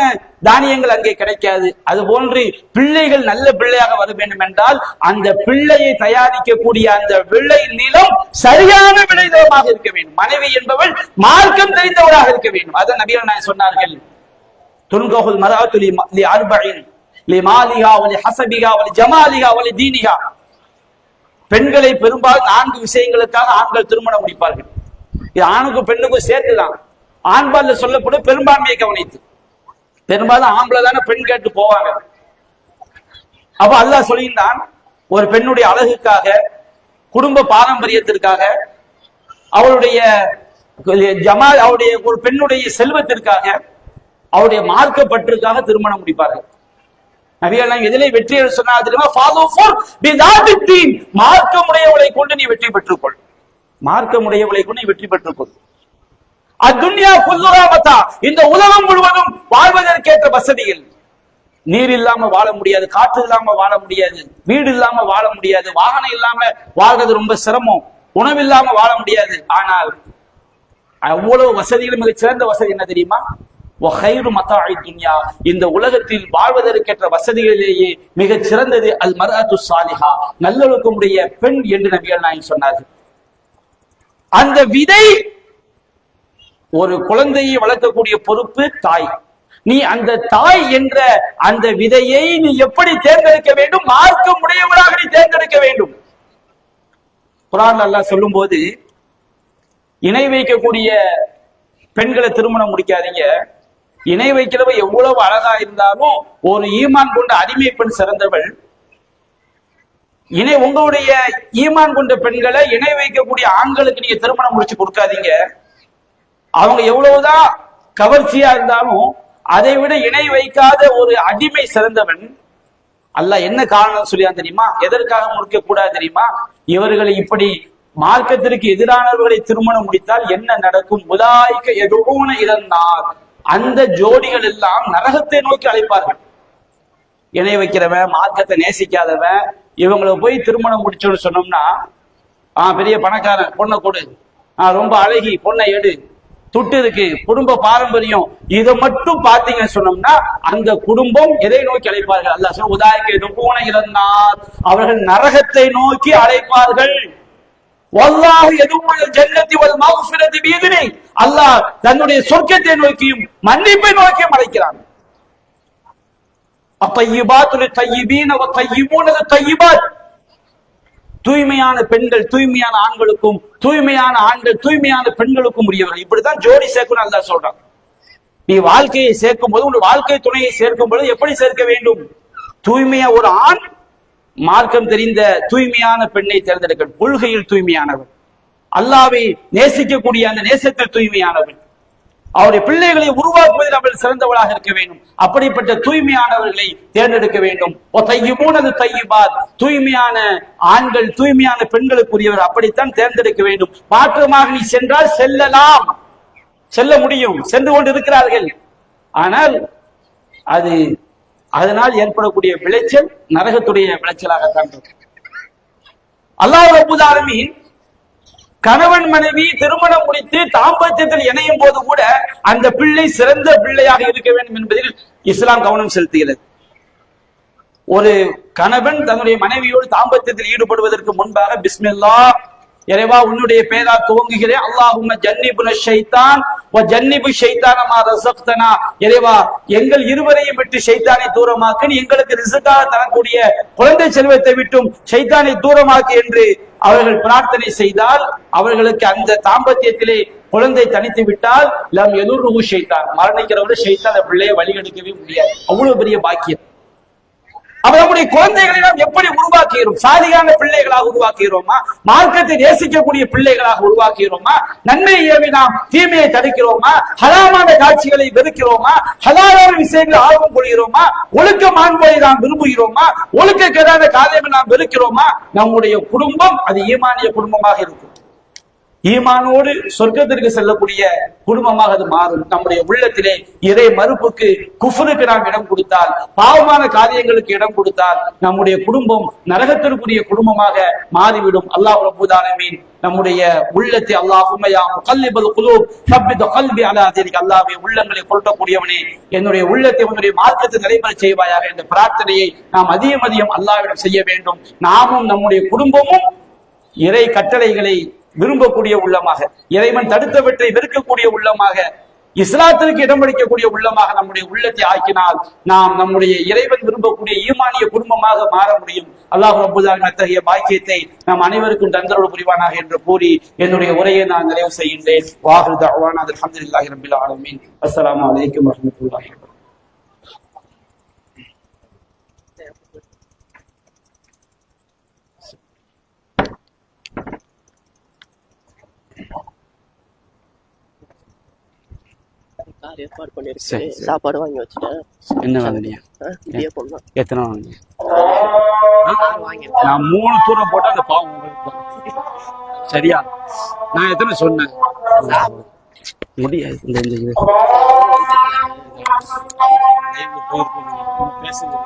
தானியங்கள் அங்கே கிடைக்காது. அது போன்று பிள்ளைகள் நல்ல பிள்ளையாக வர வேண்டும் என்றால் அந்த பிள்ளையை தயாரிக்கக்கூடிய அந்த விளை நிலம் சரியான விளை நிலமாக இருக்க வேண்டும். மனைவி என்பவள் மார்க்கம் தெரிந்தவளாக இருக்க வேண்டும். அதான் நபிகள் நாயகம் சொன்னார்கள், துன்கஹுல் மர்அத்து லி அர்பஇன் லிமாலிஹா வ லிஹஸபிஹா வ லிஜமாலிஹா வ லிதீனிஹா. பெண்களை பெரும்பாலும் 4 விஷயங்களுக்காக ஆண்கள் திருமணம் முடிப்பார்கள். இது ஆணுக்கும் பெண்ணுக்கும் சேர்த்துதான். ஆண்பால்ல சொல்லப்படும் பெரும்பான்மையை கவனித்து, பெரும்பாலும் ஆம்பளை தானே பெண் கேட்டு போவாங்க. அப்ப அல்லாஹ் சொல்லியிருந்தான், ஒரு பெண்ணுடைய அழகுக்காக, குடும்ப பாரம்பரியத்திற்காக, அவளுடைய ஜமால், அவருடைய ஒரு பெண்ணுடைய செல்வத்திற்காக, அவருடைய மார்க்கப்பற்றுக்காக திருமணம் முடிப்பார்கள். நபிகள் எதிலே வெற்றி சொன்னா தெரியுமா? மார்க்கமுடையவளை கொண்டு நீ வெற்றி பெற்றுக்கொள். மார்க்கமுடையவளை கொண்டு நீ வெற்றி பெற்றுக்கொள். அத்துன்யா குல்லுஹா மதா. இந்த உலகம் முழுவதும் வாழ்வதற்கேற்ற வசதிகள். நீர் இல்லாம வாழ முடியாது, காற்று இல்லாம வாழ முடியாது, வீடு இல்லாம வாழ முடியாது, வாகனம் இல்லாம வாழ்றது ரொம்ப சிரமம், உணவு இல்லாம வாழ முடியாது. ஆனால் அவ்வளவு வசதிகள் மிகச் சிறந்த வசதி என்ன தெரியுமா? வகைரு மதாஇ துன்யா. இந்த உலகத்தில் வாழ்வதற்கேற்ற வசதிகளிலேயே மிகச் சிறந்தது அல் மர்அத்து ஸாலிஹா, நல்லொழுக்கமுடைய பெண் என்று நபிகள் நாயகம் சொன்னார்கள். அந்த விதை, ஒரு குழந்தையை வளர்க்கக்கூடிய பொறுப்பு தாய். நீ அந்த தாய் என்ற அந்த விதையை நீ எப்படி தேர்ந்தெடுக்க வேண்டும்? மார்க்கம் உடையவராக நீ தேர்ந்தெடுக்க வேண்டும். குர்ஆன் அல்லாஹ் சொல்லும் போது, இணை வைக்கக்கூடிய பெண்களை திருமணம் முடிக்காதீங்க. இணை வைக்கிறவ எவ்வளவு அழகா இருந்தாலும் ஒரு ஈமான் கொண்ட அடிமை பெண் சிறந்தவள். உங்களுடைய ஈமான் கொண்ட பெண்களை இணை வைக்கக்கூடிய ஆண்களுக்கு நீங்க திருமணம் முடிச்சு கொடுக்காதீங்க. அவங்க எவ்வளவுதான் கவர்ச்சியா இருந்தாலும் அதை விட இணை வைக்காத ஒரு அடிமை சிறந்தவன். அல்லாஹ் என்ன காரணம் சொல்லியான் தெரியுமா? எதற்காக முடிக்க கூடாது தெரியுமா? இவர்களை இப்படி மார்க்கத்திற்கு எதிரானவர்களை திருமணம் முடித்தால் என்ன நடக்கும்? உலாயிக யதுஊன இலன்னார். அந்த ஜோடிகள் எல்லாம் நரகத்தை நோக்கி அழைப்பார்கள். இணை வைக்கிறவன், மார்க்கத்தை நேசிக்காதவன், இவங்களை போய் திருமணம் முடிச்சோன்னு சொன்னோம்னா, பெரிய பணக்காரன் பொண்ணை கொடு, ரொம்ப அழகி பொண்ணை எடு, துட்டு இருக்கு, குடும்ப பாரம்பரியம், இதை மட்டும் பாத்தீங்கன்னு சொன்னோம்னா அந்த குடும்பம் எதை நோக்கி அழைப்பார்கள்? அல்லாஹ் சொல்ல, உதாய்க்கு யதுஊன இலன்னார். அவர்கள் நரகத்தை நோக்கி அழைப்பார்கள். வல்லாஹு யதுஉல் ஜன்னதி வல் மக்ஃபிரதி பிஇذنி, அல்லாஹ் தன்னுடைய சொர்க்கத்தை நோக்கியும் மன்னிப்பை நோக்கியும் அழைக்கிறான். அத்தய்யிபாத்து லித்தய்யிபீன வத்தய்யிபூன லித்தய்யிபாத், தூய்மையான பெண்கள் தூய்மையான ஆண்களுக்கும், தூய்மையான ஆண்கள் தூய்மையான பெண்களுக்கும் உரியவர்கள். இப்படித்தான் ஜோடி சேர்க்கணும் அல்லாஹ் சொல்றான். நீ வாழ்க்கையை சேர்க்கும் போது, உன் வாழ்க்கை துணையை சேர்க்கும் பொழுது எப்படி சேர்க்க வேண்டும்? தூய்மையா ஒரு ஆண் மார்க்கம் தெரிந்த தூய்மையான பெண்ணை தேர்ந்தெடுக்க, கொள்கையில் தூய்மையானவன், அல்லாஹ்வை நேசிக்கக்கூடிய அந்த நேசத்தில் தூய்மையானவன், அவருடைய பிள்ளைகளை உருவாக்குவதில் அவர்கள் சிறந்தவளாக இருக்க வேண்டும். அப்படிப்பட்ட தூய்மையானவர்களை தேர்ந்தெடுக்க வேண்டும். தூய்மையான ஆண்கள் தூய்மையான பெண்களுக்குரியவர், அப்படித்தான் தேர்ந்தெடுக்க வேண்டும். மாற்றமாக நீ சென்றால் செல்லலாம், செல்ல முடியும், சென்று கொண்டு இருக்கிறார்கள். ஆனால் அது அதனால் ஏற்படக்கூடிய விளைச்சல் நரகத்துடைய விளைச்சலாகத்தான் இருக்கும். அல்லாஹ் ரப்பல் ஆலமீன் கணவன் மனைவி திருமணம் முடித்து தாம்பத்தியத்தில் இணையும் போது கூட அந்த பிள்ளை சிறந்த பிள்ளையாக இருக்க வேண்டும் என்பதில் இஸ்லாம் கவனம் செலுத்துகிறது. ஒரு கணவன் தன்னுடைய மனைவியோடு தாம்பத்தியத்தில் ஈடுபடுவதற்கு முன்பாக பிஸ்மில்லாஹ், இறைவா உன்னுடைய பெயரால் துவங்குகிறேன், அல்லாஹும்ம ஜன்னிபுன ஷைத்தான் வ ஜன்னிபு ஷைத்தான மா ரஸக்தனா, இறைவா எங்கள் இருவரையும் விட்டு ஷைத்தானை தூரமாக்கு, நீ எங்களுக்கு ரிஸ்காக தரக்கூடிய குழந்தை செல்வத்தை விட்டும் ஷைத்தானை தூரமாக்கு என்று அவர்கள் பிரார்த்தனை செய்தால், அவர்களுக்கு அந்த தாம்பத்தியத்திலே குழந்தை தனித்து விட்டால் லம் யதுர்ருஹு ஷைத்தான், மரணிக்கிறவரை ஷைத்தான் பிள்ளையை வழிகெடுக்கவே முடியாது. அவ்வளவு பெரிய பாக்கியம். அவர் நம்முடைய குழந்தைகளை நாம் எப்படி உருவாக்குகிறோம்? சாலிகான பிள்ளைகளாக உருவாக்குகிறோமா? மார்க்கத்தை நேசிக்கக்கூடிய பிள்ளைகளாக உருவாக்குகிறோமா? நன்மையை ஏவி நாம் தீமையை தடுக்கிறோமா? ஹலாமான காட்சிகளை வெறுக்கிறோமா? ஹலாலான விஷயங்களை ஆர்வம் கொள்கிறோமா? ஒழுக்க மாண்பை நாம் விரும்புகிறோமா? ஒழுக்கக்கேடான காரியங்களை நாம் வெறுக்கிறோமா? நம்முடைய குடும்பம் அது ஈமானிய குடும்பமாக இருக்கும். ஈமானோடு சொர்க்கத்திற்கு செல்லக்கூடிய குடும்பமாக அது மாறும். நம்முடைய உள்ளத்திலே இறை மறுப்புக்கு, குஃப்ருக்கு நாம் இடம் கொடுத்தால், பாவமான காரியங்களுக்கு இடம் கொடுத்தால், நம்முடைய குடும்பம் நரகத்திற்குரிய குடும்பமாக மாறிவிடும். அல்லாஹ் ரப்பல் ஆலமீன் நம்முடைய உள்ளத்தை, அல்லாஹும்ம யா முகல்லிபல் குலூப் ஸப்பித் கல்பி அலா தீனிக், அல்லாஹ்வே உள்ளங்களை கொள்ளக்கூடியவனே என்னுடைய உள்ளத்தை உன்னுடைய மார்க்கத்தை நிறைவேற செய்வாயாக என்ற பிரார்த்தனையை நாம் அதிகம் அதிகம் அல்லாஹ்விடம் செய்ய வேண்டும். நாமும் நம்முடைய குடும்பமும் இறை கட்டளைகளை விரும்பக்கூடிய உள்ளமாக, இறைவன் தடுத்தவற்றை வெறுக்கக்கூடிய உள்ளமாக, இஸ்லாத்திற்கு இடமளிக்கக்கூடிய உள்ளமாக நம்முடைய உள்ளத்தை ஆக்கினால் நாம் நம்முடைய இறைவன் விரும்பக்கூடிய ஈமானிய குடும்பமாக மாற முடியும். அல்லாஹ் ரப்பல் ஆலமீன் அத்தகைய பாக்கியத்தை நாம் அனைவருக்கும் தந்தருள் புரிவானாக என்று கூறி என்னுடைய உரையை நான் நிறைவு செய்கின்றேன். வாஹிரு தஅவானா அல்ஹம்துலில்லாஹி ரப்பில் ஆலமீன். அஸ்ஸலாமு அலைக்கும் வரஹ்மத்துல்லாஹி வபரகாத்துஹு. ஏற்பாடு பண்ணிருக்கேன், சாப்பாடு வாங்கி வச்சுட்டேன். என்ன வாங்கினியா? எத்தனை வாங்கினீங்க? வாங்கிட்டேன். நான் 3 தூரம் போட்டா அந்த பாவம் சரியா? நான் எத்தனை சொன்னேன்? முடியாது. இந்த இது பேசுங்க.